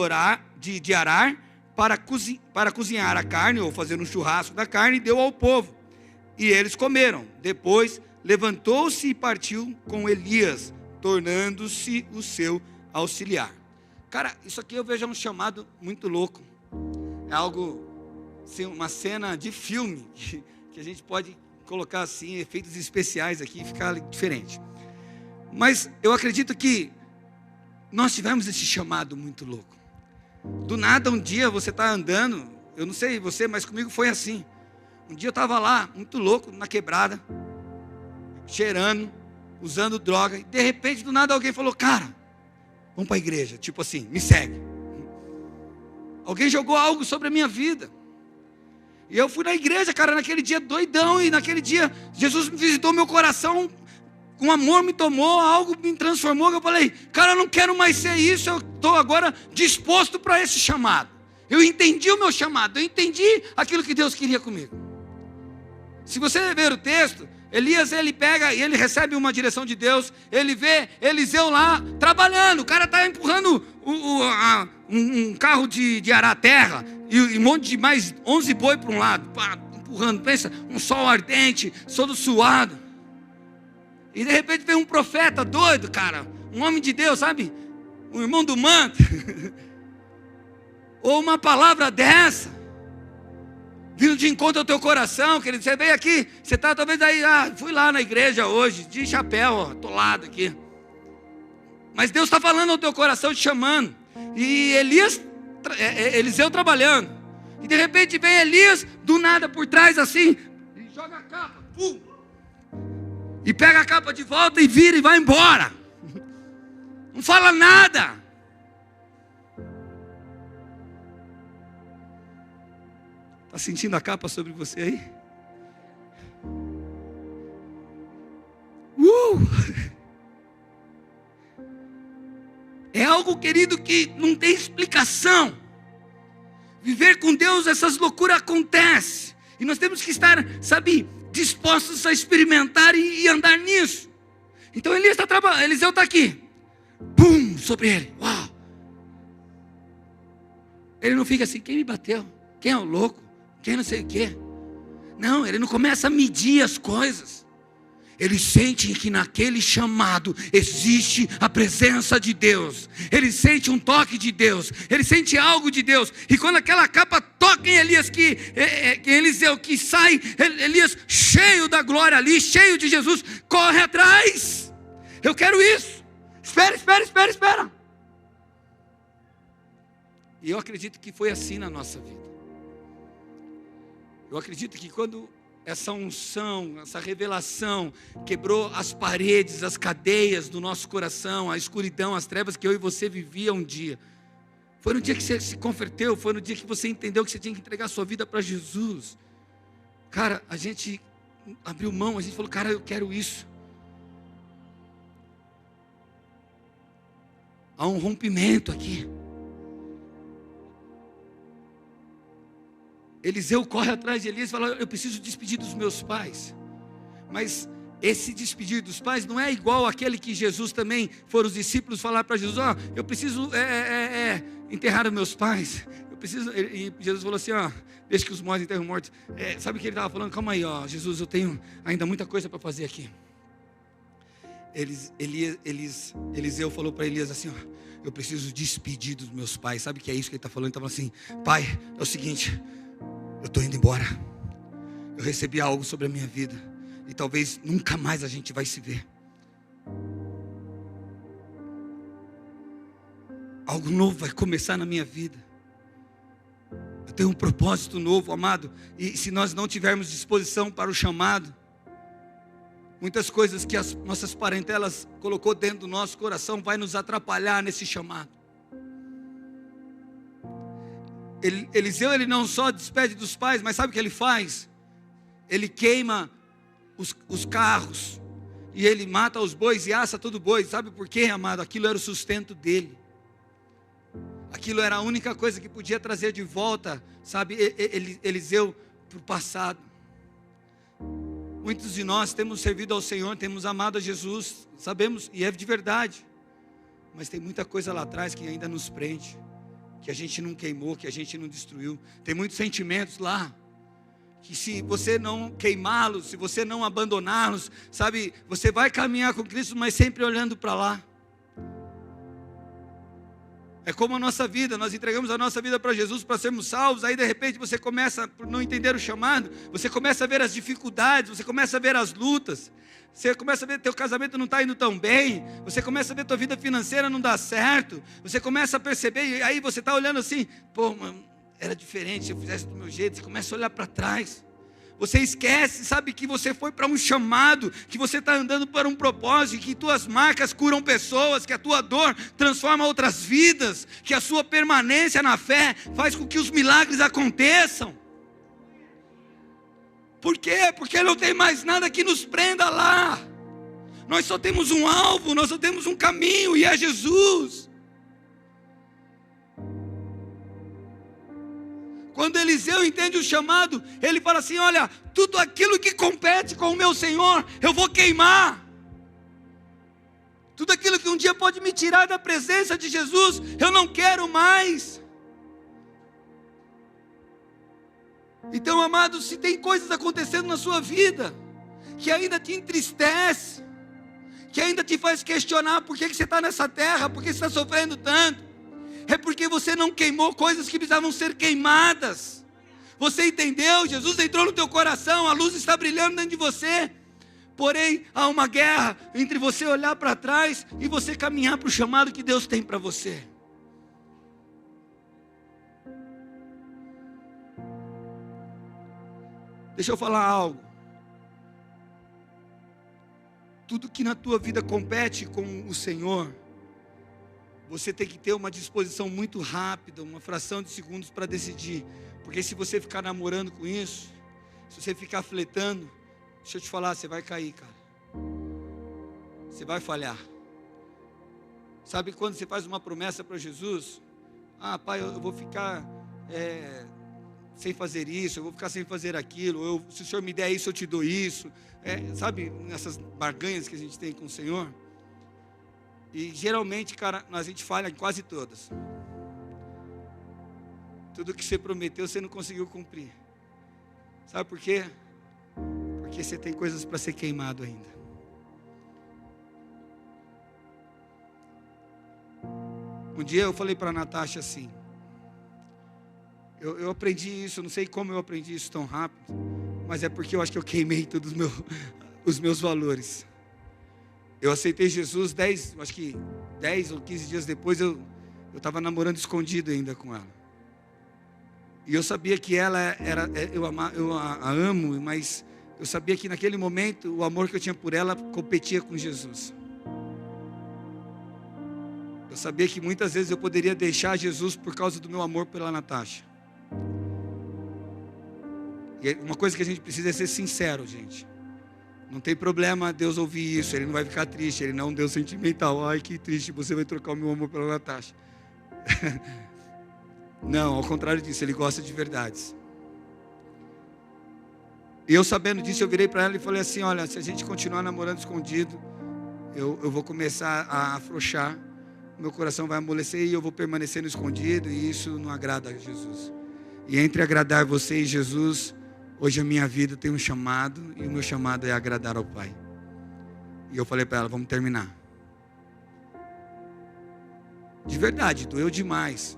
arar para cozinhar a carne, ou fazer um churrasco da carne, e deu ao povo. E eles comeram. Depois levantou-se e partiu com Elias, tornando-se o seu auxiliar. Cara, isso aqui eu vejo um chamado muito louco. É algo, assim, uma cena de filme, que a gente pode colocar assim, efeitos especiais aqui e ficar diferente. Mas eu acredito que nós tivemos esse chamado muito louco. Do nada, um dia você está andando, eu não sei você, mas comigo foi assim. Um dia eu estava lá, muito louco, na quebrada, cheirando, usando droga, e de repente, do nada, alguém falou: cara, vamos para a igreja, tipo assim, me segue. Alguém jogou algo sobre a minha vida, e eu fui na igreja, cara, naquele dia doidão, e naquele dia, Jesus me visitou meu coração, um amor me tomou, algo me transformou, que eu falei: cara, eu não quero mais ser isso, eu estou agora disposto para esse chamado. Eu entendi o meu chamado, eu entendi aquilo que Deus queria comigo. Se você ver o texto, Elias, ele pega e ele recebe uma direção de Deus, ele vê Eliseu lá trabalhando, o cara está empurrando um carro de arar a terra, e um monte de mais 11 boi para um lado, empurrando, pensa, um sol ardente, todo suado. E de repente vem um profeta doido, cara, um homem de Deus, sabe, um irmão do manto, ou uma palavra dessa, vindo de encontro ao teu coração, querido. Você veio aqui, você está talvez aí, fui lá na igreja hoje, de chapéu, atolado aqui. Mas Deus está falando ao teu coração, te chamando. E Eliseu trabalhando. E de repente vem Elias, do nada por trás assim, e joga a capa, pum. E pega a capa de volta e vira e vai embora. Não fala nada. Está sentindo a capa sobre você aí? É algo, querido, que não tem explicação. Viver com Deus, essas loucuras acontecem. E nós temos que estar, sabe, dispostos a experimentar e andar nisso. Então Elias está trabalhando, Eliseu está aqui. Pum, sobre ele. Uau. Ele não fica assim: quem me bateu? Quem é o louco? Quem não sei o quê? Não, ele não começa a medir as coisas. Ele sente que naquele chamado existe a presença de Deus. Ele sente um toque de Deus. Ele sente algo de Deus. E quando aquela capa toca em Elias, Eliseu, que sai, Elias cheio da glória ali, cheio de Jesus, corre atrás. Eu quero isso. Espera. E eu acredito que foi assim na nossa vida. Eu acredito que quando essa unção, essa revelação quebrou as paredes, as cadeias do nosso coração, a escuridão, as trevas que eu e você vivia um dia, foi no dia que você se converteu, foi no dia que você entendeu que você tinha que entregar a sua vida para Jesus. Cara, a gente abriu mão, a gente falou: cara, eu quero isso. Há um rompimento aqui. Eliseu corre atrás de Elias e fala: eu preciso despedir dos meus pais. Mas esse despedir dos pais não é igual àquele que Jesus também, foram os discípulos falar para Jesus: eu preciso enterrar os meus pais. E Jesus falou assim: deixa que os mortos enterram mortos. Sabe o que ele estava falando? Calma aí, Jesus, eu tenho ainda muita coisa para fazer aqui. Eliseu falou para Elias assim: eu preciso despedir dos meus pais. Sabe o que é isso que ele está falando? Ele está falando assim: pai, é o seguinte, eu estou indo embora. Eu recebi algo sobre a minha vida, e talvez nunca mais a gente vai se ver. Algo novo vai começar na minha vida. Eu tenho um propósito novo, amado. E se nós não tivermos disposição para o chamado, muitas coisas que as nossas parentelas colocou dentro do nosso coração vai nos atrapalhar nesse chamado. Eliseu, ele não só despede dos pais, mas sabe o que ele faz? Ele queima os carros, e ele mata os bois e assa todo boi. Sabe por quê, amado? Aquilo era o sustento dele. Aquilo era a única coisa que podia trazer de volta, sabe, Eliseu para o passado. Muitos de nós temos servido ao Senhor, temos amado a Jesus, sabemos, e é de verdade. Mas tem muita coisa lá atrás que ainda nos prende, que a gente não queimou, que a gente não destruiu. Tem muitos sentimentos lá, que se você não queimá-los, se você não abandoná-los, sabe, você vai caminhar com Cristo, mas sempre olhando para lá. É como a nossa vida, nós entregamos a nossa vida para Jesus para sermos salvos. Aí de repente você começa, por não entender o chamado, você começa a ver as dificuldades, você começa a ver as lutas, você começa a ver que teu casamento não está indo tão bem, você começa a ver tua vida financeira não dá certo, você começa a perceber, e aí você está olhando assim, pô, mano, era diferente se eu fizesse do meu jeito. Você começa a olhar para trás. Você esquece, sabe, que você foi para um chamado, que você está andando para um propósito, que tuas marcas curam pessoas, que a tua dor transforma outras vidas, que a sua permanência na fé faz com que os milagres aconteçam. Por quê? Porque não tem mais nada que nos prenda lá. Nós só temos um alvo, nós só temos um caminho, e é Jesus. Quando Eliseu entende o chamado, ele fala assim: olha, tudo aquilo que compete com o meu Senhor, eu vou queimar. Tudo aquilo que um dia pode me tirar da presença de Jesus, eu não quero mais. Então, amados, se tem coisas acontecendo na sua vida, que ainda te entristece, que ainda te faz questionar por que você está nessa terra, por que você está sofrendo tanto, é porque você não queimou coisas que precisavam ser queimadas. Você entendeu? Jesus entrou no teu coração, a luz está brilhando dentro de você. Porém, há uma guerra entre você olhar para trás e você caminhar para o chamado que Deus tem para você. Deixa eu falar algo. Tudo que na tua vida compete com o Senhor, você tem que ter uma disposição muito rápida, uma fração de segundos para decidir. Porque se você ficar namorando com isso, se você ficar fletando, deixa eu te falar, você vai cair, cara. Você vai falhar. Sabe quando você faz uma promessa para Jesus? Ah, pai, eu vou ficar sem fazer isso, eu vou ficar sem fazer aquilo, se o Senhor me der isso, eu te dou isso. Sabe, essas barganhas que a gente tem com o Senhor? E geralmente, cara, a gente falha em quase todas. Tudo que você prometeu, você não conseguiu cumprir. Sabe por quê? Porque você tem coisas para ser queimado ainda. Um dia eu falei para a Natasha assim, eu aprendi isso, não sei como eu aprendi isso tão rápido, mas é porque eu acho que eu queimei todos os meus valores. Eu aceitei Jesus 10 ou 15 dias depois, eu estava namorando escondido ainda com ela. E eu sabia que ela eu a amo, mas eu sabia que naquele momento o amor que eu tinha por ela competia com Jesus. Eu sabia que muitas vezes eu poderia deixar Jesus por causa do meu amor pela Natasha. E uma coisa que a gente precisa é ser sincero, gente. Não tem problema Deus ouvir isso, Ele não vai ficar triste, Ele não é um Deus sentimental. Ai, que triste, você vai trocar o meu amor pela Natasha. Não, ao contrário disso, Ele gosta de verdades. E eu sabendo disso, eu virei para ela e falei assim: olha, se a gente continuar namorando escondido, eu vou começar a afrouxar, meu coração vai amolecer e eu vou permanecer no escondido, e isso não agrada a Jesus. E entre agradar você e Jesus, hoje a minha vida tem um chamado, e o meu chamado é agradar ao Pai. E eu falei para ela: vamos terminar. De verdade, doeu demais.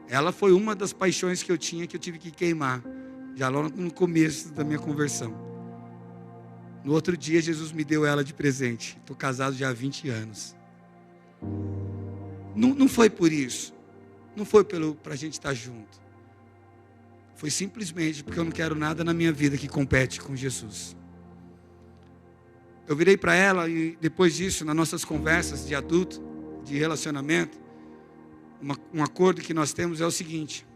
Ela foi uma das paixões que eu tinha, que eu tive que queimar, já logo no começo da minha conversão. No outro dia, Jesus me deu ela de presente. Estou casado já há 20 anos. Não foi por isso. Não foi para a gente estar junto. Foi simplesmente porque eu não quero nada na minha vida que compete com Jesus. Eu virei para ela e depois disso, nas nossas conversas de adulto, de relacionamento, um acordo que nós temos é o seguinte: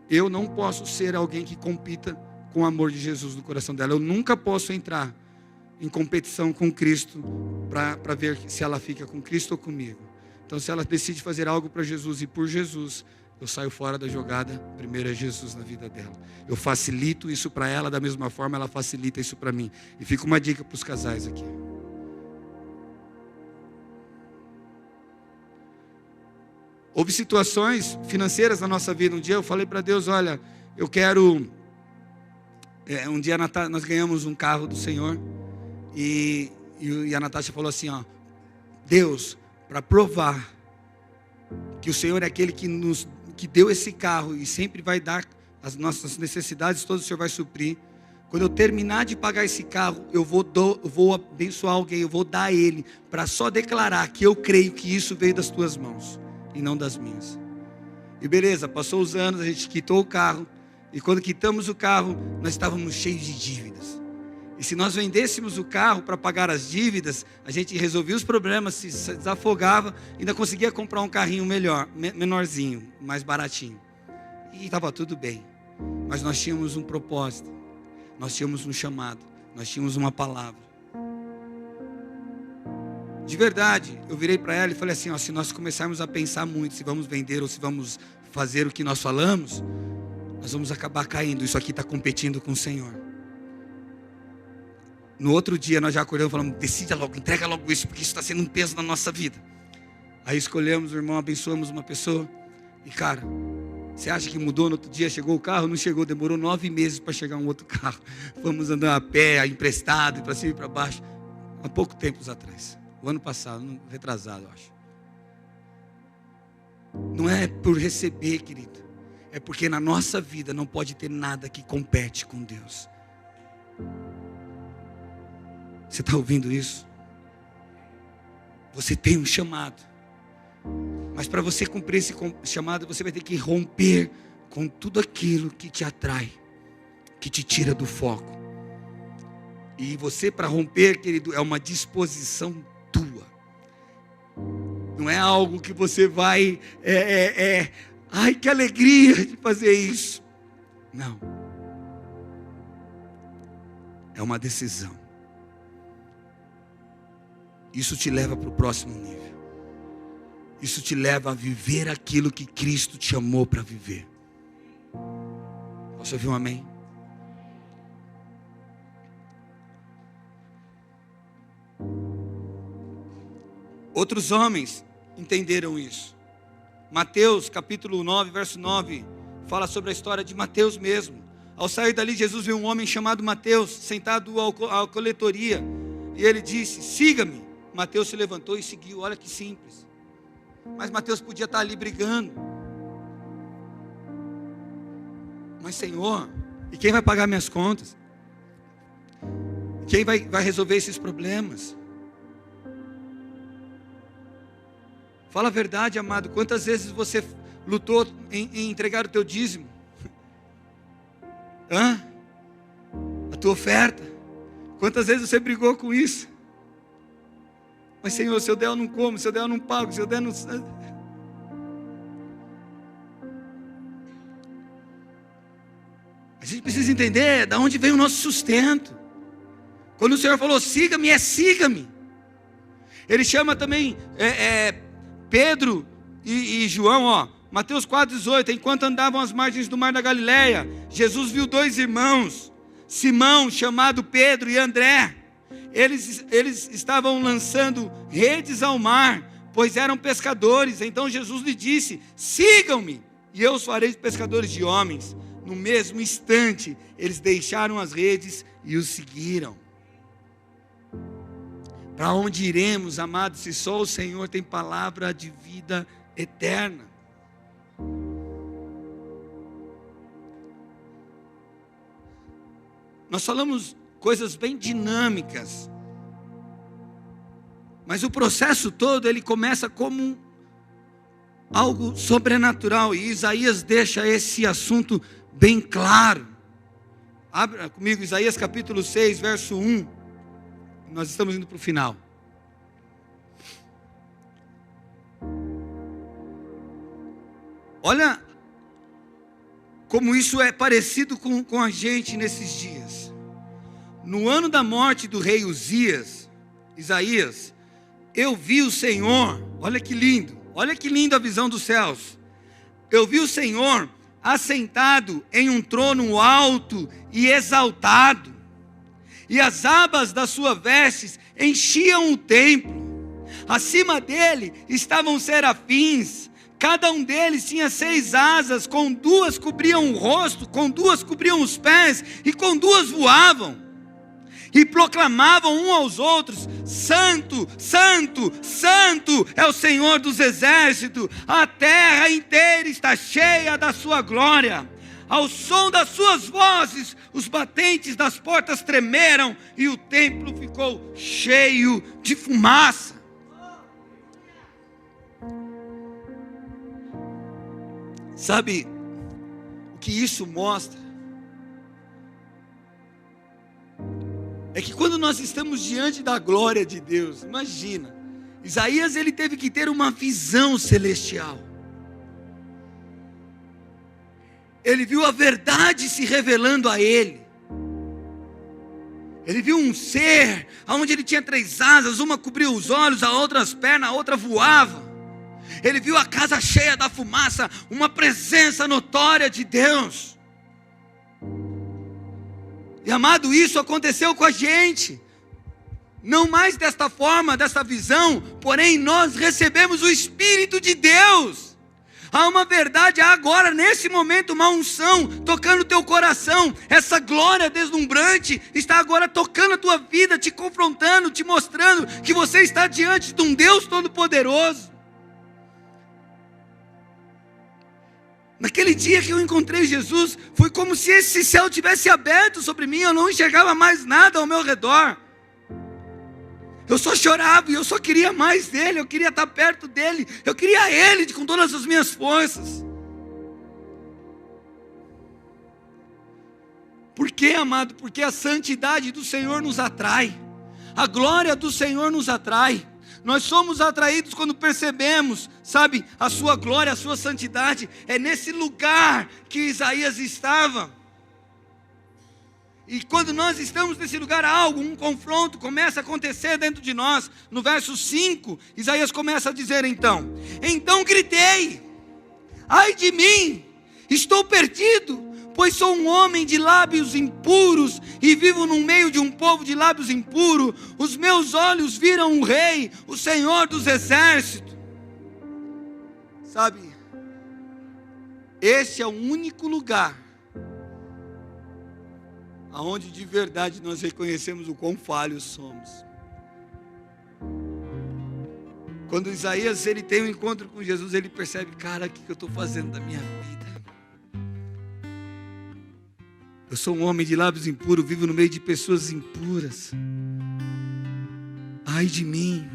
eu não posso ser alguém que compita com o amor de Jesus no coração dela. Eu nunca posso entrar em competição com Cristo para ver se ela fica com Cristo ou comigo. Então, se ela decide fazer algo para Jesus e por Jesus, eu saio fora da jogada. Primeiro é Jesus na vida dela. Eu facilito isso para ela, da mesma forma ela facilita isso para mim. E fica uma dica para os casais aqui. Houve situações financeiras na nossa vida. Um dia eu falei para Deus: olha, eu quero... um dia nós ganhamos um carro do Senhor. E a Natasha falou assim, ó: Deus, para provar que o Senhor é aquele que deu esse carro e sempre vai dar as nossas necessidades, todas o Senhor vai suprir. Quando eu terminar de pagar esse carro, eu vou abençoar alguém, eu vou dar a ele, para só declarar que eu creio que isso veio das tuas mãos e não das minhas. E beleza, passou os anos, a gente quitou o carro. E quando quitamos o carro, nós estávamos cheios de dívidas. E se nós vendêssemos o carro para pagar as dívidas, a gente resolvia os problemas, se desafogava, ainda conseguia comprar um carrinho melhor, menorzinho, mais baratinho. E estava tudo bem. Mas nós tínhamos um propósito, nós tínhamos um chamado, nós tínhamos uma palavra. De verdade, eu virei para ela e falei assim, ó: se nós começarmos a pensar muito se vamos vender ou se vamos fazer o que nós falamos, nós vamos acabar caindo. Isso aqui está competindo com o Senhor. No outro dia nós já acordamos e falamos: decida logo, entrega logo isso, porque isso está sendo um peso na nossa vida. Aí escolhemos o irmão, abençoamos uma pessoa. E cara, você acha que mudou no outro dia? Chegou o carro? Não chegou, demorou 9 meses para chegar um outro carro. Fomos andando a pé, emprestado, para cima e para baixo. Há pouco tempo atrás, o ano passado, retrasado eu acho. Não é por receber, querido, é porque na nossa vida não pode ter nada que compete com Deus. Você está ouvindo isso? Você tem um chamado, mas para você cumprir esse chamado, você vai ter que romper com tudo aquilo que te atrai, que te tira do foco. E você, para romper, querido, é uma disposição tua. Não é algo que você vai, ai, que alegria de fazer isso. Não. É uma decisão. Isso te leva para o próximo nível. Isso te leva a viver aquilo que Cristo te chamou para viver. Posso ouvir um amém? Outros homens entenderam isso. Mateus capítulo 9, verso 9, fala sobre a história de Mateus mesmo. Ao sair dali, Jesus viu um homem chamado Mateus, sentado à coletoria. E ele disse: siga-me. Mateus se levantou e seguiu. Olha que simples. Mas Mateus podia estar ali brigando. Mas Senhor, e quem vai pagar minhas contas? Quem vai resolver esses problemas? Fala a verdade, amado. Quantas vezes você lutou em entregar o teu dízimo? A tua oferta? Quantas vezes você brigou com isso? Mas Senhor, se eu der eu não como, se eu der eu não pago, se eu der eu não... A gente precisa entender de onde vem o nosso sustento. Quando o Senhor falou: siga-me, siga-me. Ele chama também Pedro e João, ó. Mateus 4,18, enquanto andavam às margens do mar da Galileia, Jesus viu 2 irmãos, Simão, chamado Pedro, e André. Eles estavam lançando redes ao mar, pois eram pescadores. Então Jesus lhe disse: sigam-me, e eu os farei pescadores de homens. No mesmo instante, eles deixaram as redes e os seguiram. Para onde iremos, amados, se só o Senhor tem palavra de vida eterna? Nós falamos coisas bem dinâmicas, mas o processo todo, ele começa como algo sobrenatural, e Isaías deixa esse assunto bem claro. Abra comigo Isaías capítulo 6, verso 1, nós estamos indo para o final. Olha como isso é parecido com a gente nesses dias. No ano da morte do rei Uzias, Isaías, eu vi o Senhor, olha que lindo a visão dos céus. Eu vi o Senhor assentado em um trono alto e exaltado, e as abas das suas vestes enchiam o templo. Acima dele estavam serafins, cada um deles tinha 6 asas, com 2 cobriam o rosto, com 2 cobriam os pés, e com 2 voavam. E proclamavam um aos outros: Santo, Santo, Santo é o Senhor dos exércitos, a terra inteira está cheia da sua glória. Ao som das suas vozes, os batentes das portas tremeram, e o templo ficou cheio de fumaça. Sabe o que isso mostra? É que quando nós estamos diante da glória de Deus, imagina, Isaías ele teve que ter uma visão celestial. Ele viu a verdade se revelando a ele. Ele viu um ser, onde ele tinha 3 asas, uma cobria os olhos, a outra as pernas, a outra voava. Ele viu a casa cheia da fumaça, uma presença notória de Deus. E amado, isso aconteceu com a gente, não mais desta forma, desta visão, porém nós recebemos o Espírito de Deus. Há uma verdade, há agora nesse momento uma unção tocando o teu coração, essa glória deslumbrante está agora tocando a tua vida, te confrontando, te mostrando que você está diante de um Deus Todo-Poderoso. Naquele dia que eu encontrei Jesus, foi como se esse céu tivesse aberto sobre mim, eu não enxergava mais nada ao meu redor. Eu só chorava e eu só queria mais dele, eu queria estar perto dele, eu queria ele com todas as minhas forças. Por quê, amado? Porque a santidade do Senhor nos atrai, a glória do Senhor nos atrai. Nós somos atraídos quando percebemos, sabe, a sua glória, a sua santidade. É nesse lugar que Isaías estava. E quando nós estamos nesse lugar, um confronto começa a acontecer dentro de nós. No verso 5, Isaías começa a dizer então gritei: ai de mim, estou perdido, pois sou um homem de lábios impuros, e vivo no meio de um povo de lábios impuros. Os meus olhos viram o Rei, o Senhor dos exércitos. Sabe, esse é o único lugar aonde de verdade nós reconhecemos o quão falhos somos. Quando Isaías ele tem um encontro com Jesus, ele percebe: cara, o que eu estou fazendo da minha vida? Eu sou um homem de lábios impuros, vivo no meio de pessoas impuras. Ai de mim.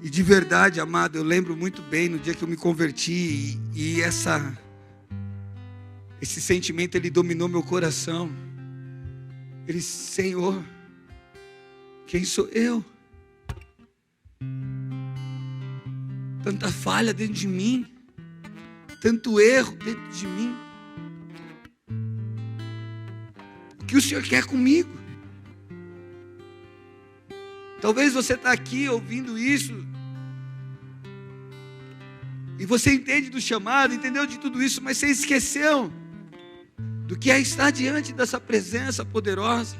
E de verdade, amado, eu lembro muito bem no dia que eu me converti, e esse sentimento ele dominou meu coração. Ele disse: Senhor, quem sou eu? Tanta falha dentro de mim, tanto erro dentro de mim. O que o Senhor quer comigo? Talvez você está aqui ouvindo isso, e você entende do chamado, entendeu de tudo isso, mas você esqueceu do que é estar diante dessa presença poderosa.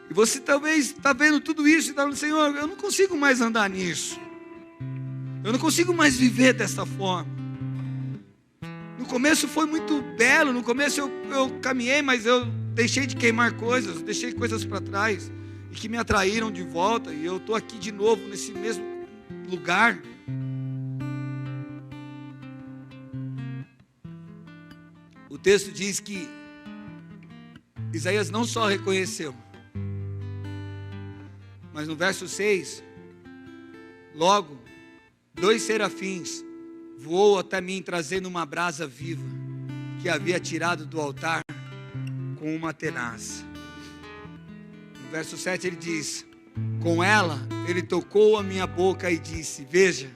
E você talvez está vendo tudo isso e está falando: Senhor, eu não consigo mais andar nisso, eu não consigo mais viver dessa forma. No começo foi muito belo, no começo eu caminhei, mas eu deixei de queimar coisas, deixei coisas para trás e que me atraíram de volta, e eu estou aqui de novo nesse mesmo lugar. O texto diz que Isaías não só reconheceu, mas no verso 6, logo, 2 serafins voou até mim, trazendo uma brasa viva, que havia tirado do altar com uma tenaz. No verso 7 ele diz: com ela ele tocou a minha boca e disse: veja,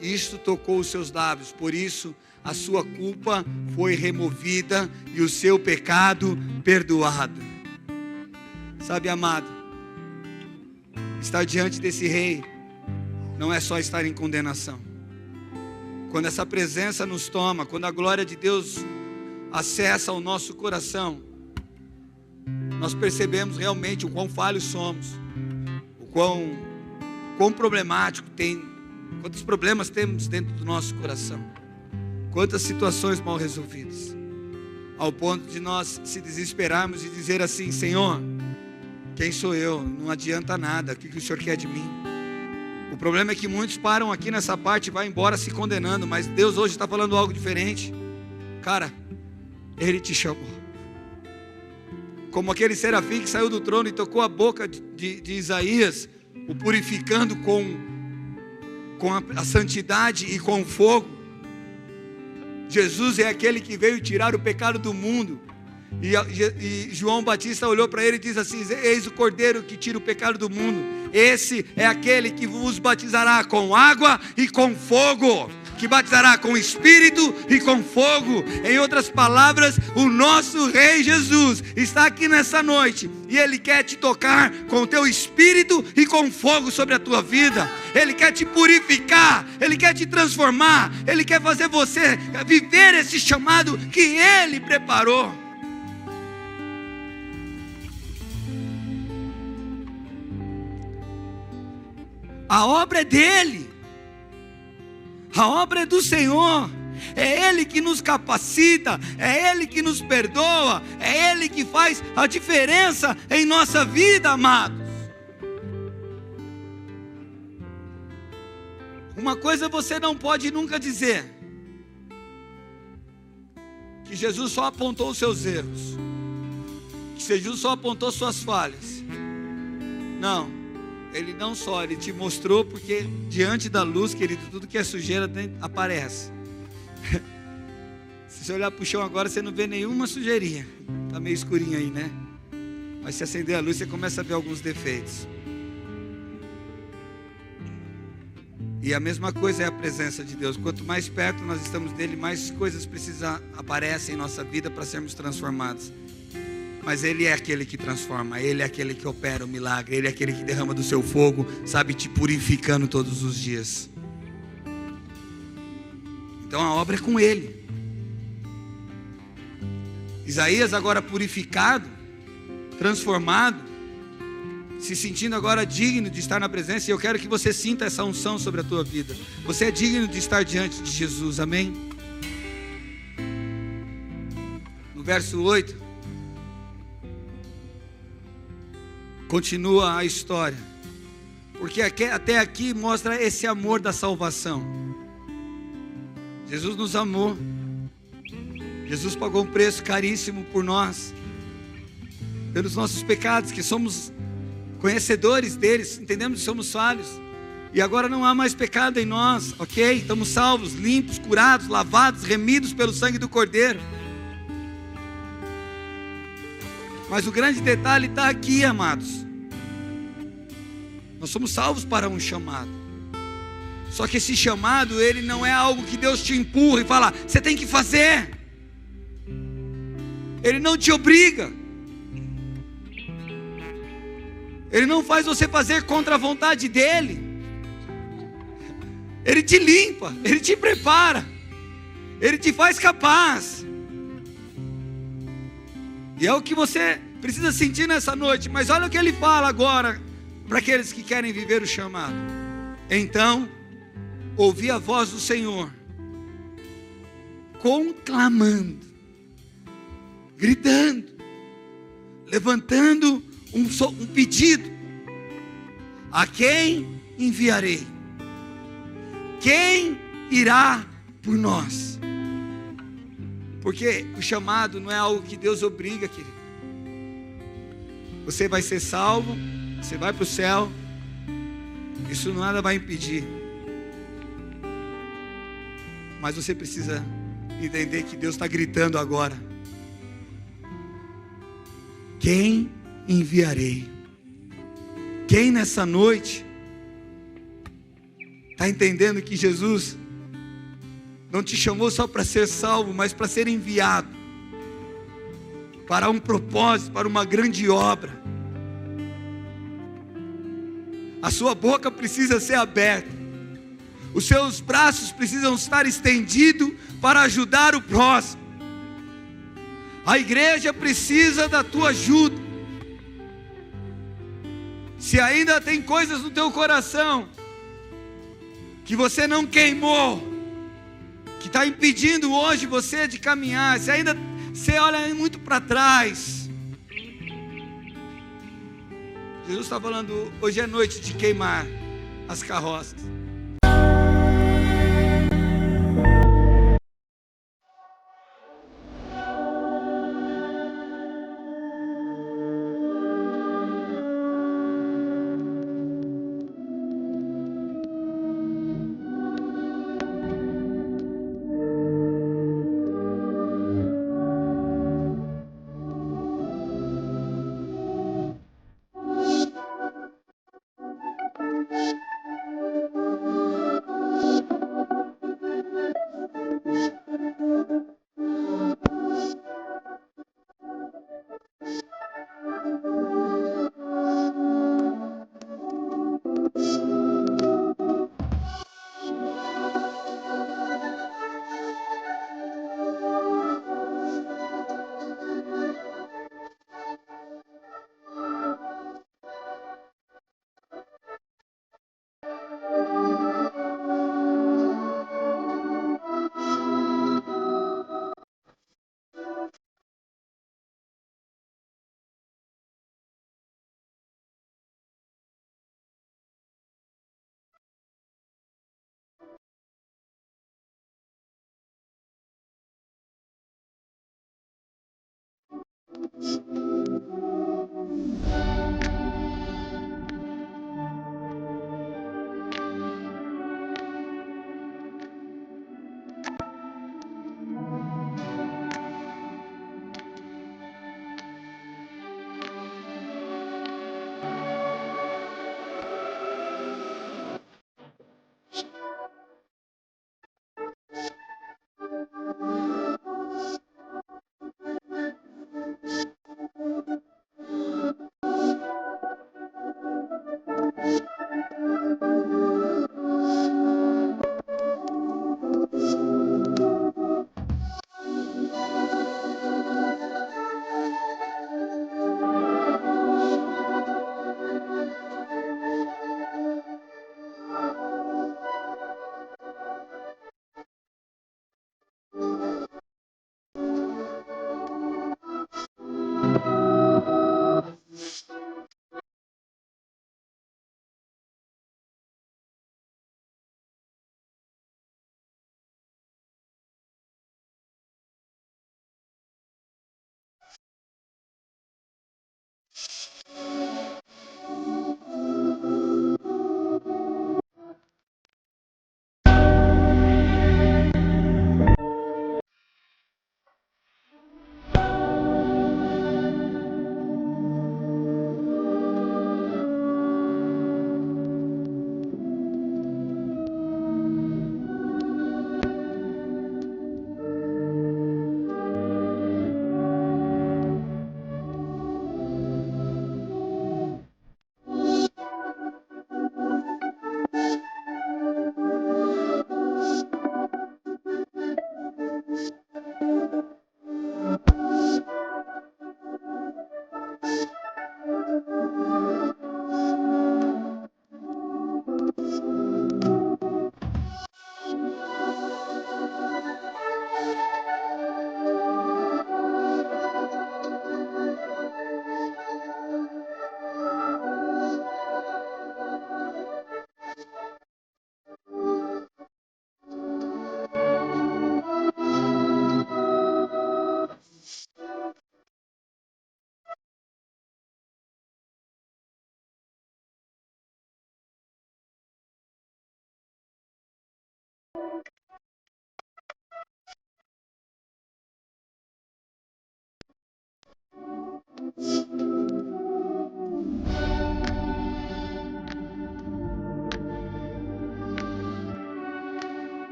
isto tocou os seus lábios, por isso a sua culpa foi removida e o seu pecado perdoado. Sabe, amado, estar diante desse rei não é só estar em condenação. Quando essa presença nos toma, quando a glória de Deus acessa o nosso coração, nós percebemos realmente o quão falhos somos, o quão problemático tem, quantos problemas temos dentro do nosso coração, quantas situações mal resolvidas, ao ponto de nós se desesperarmos e dizer assim: Senhor, quem sou eu? Não adianta nada, o que o Senhor quer de mim? O problema é que muitos param aqui nessa parte e vão embora se condenando, mas Deus hoje está falando algo diferente. Cara, Ele te chamou. Como aquele serafim que saiu do trono e tocou a boca de Isaías, o purificando com a santidade e com o fogo. Jesus é aquele que veio tirar o pecado do mundo. E João Batista olhou para ele e diz assim: eis o Cordeiro que tira o pecado do mundo. Esse é aquele que vos batizará com água e com fogo, que batizará com Espírito e com fogo. Em outras palavras, o nosso Rei Jesus está aqui nessa noite, e Ele quer te tocar com o teu Espírito e com fogo sobre a tua vida. Ele quer te purificar, Ele quer te transformar, Ele quer fazer você viver esse chamado que Ele preparou. A obra é dele, a obra é do Senhor. É Ele que nos capacita, é Ele que nos perdoa, é Ele que faz a diferença em nossa vida, amados. Uma coisa você não pode nunca dizer: que Jesus só apontou os seus erros, que Jesus só apontou suas falhas. Não. Ele não só, Ele te mostrou, porque diante da luz, querido, tudo que é sujeira aparece. Se você olhar para o chão agora, você não vê nenhuma sujeirinha. Está meio escurinho aí, né? Mas se acender a luz, você começa a ver alguns defeitos. E a mesma coisa é a presença de Deus. Quanto mais perto nós estamos dEle, mais coisas aparecem em nossa vida para sermos transformados. Mas Ele é aquele que transforma, Ele é aquele que opera o milagre, Ele é aquele que derrama do seu fogo, sabe, te purificando todos os dias. Então a obra é com Ele. Isaías agora purificado, transformado, se sentindo agora digno de estar na presença, e eu quero que você sinta essa unção sobre a tua vida. Você é digno de estar diante de Jesus, amém? No verso 8, continua a história, porque até aqui mostra esse amor da salvação. Jesus nos amou, Jesus pagou um preço caríssimo por nós, pelos nossos pecados, que somos conhecedores deles, entendemos que somos falhos, e agora não há mais pecado em nós, ok? Estamos salvos, limpos, curados, lavados, remidos pelo sangue do Cordeiro. Mas o grande detalhe está aqui, amados. Nós somos salvos para um chamado. Só que esse chamado, ele não é algo que Deus te empurra e fala: você tem que fazer. Ele não te obriga. Ele não faz você fazer contra a vontade dEle. Ele te limpa, Ele te prepara, Ele te faz capaz. E é o que você precisa sentir nessa noite. Mas olha o que Ele fala agora para aqueles que querem viver o chamado. Então ouvi a voz do Senhor conclamando, gritando: levantando um pedido: a quem enviarei? Quem irá por nós? Porque o chamado não é algo que Deus obriga, querido. Você vai ser salvo, você vai para o céu, isso nada vai impedir. Mas você precisa entender que Deus está gritando agora: quem enviarei? Quem nessa noite está entendendo que Jesus não te chamou só para ser salvo, mas para ser enviado para um propósito, para uma grande obra? A sua boca precisa ser aberta, os seus braços precisam estar estendidos para ajudar o próximo. A igreja precisa da tua ajuda. Se ainda tem coisas no teu coração que você não queimou, que está impedindo hoje você de caminhar, se ainda você olha muito para trás, Jesus está falando: hoje é noite de queimar as carroças.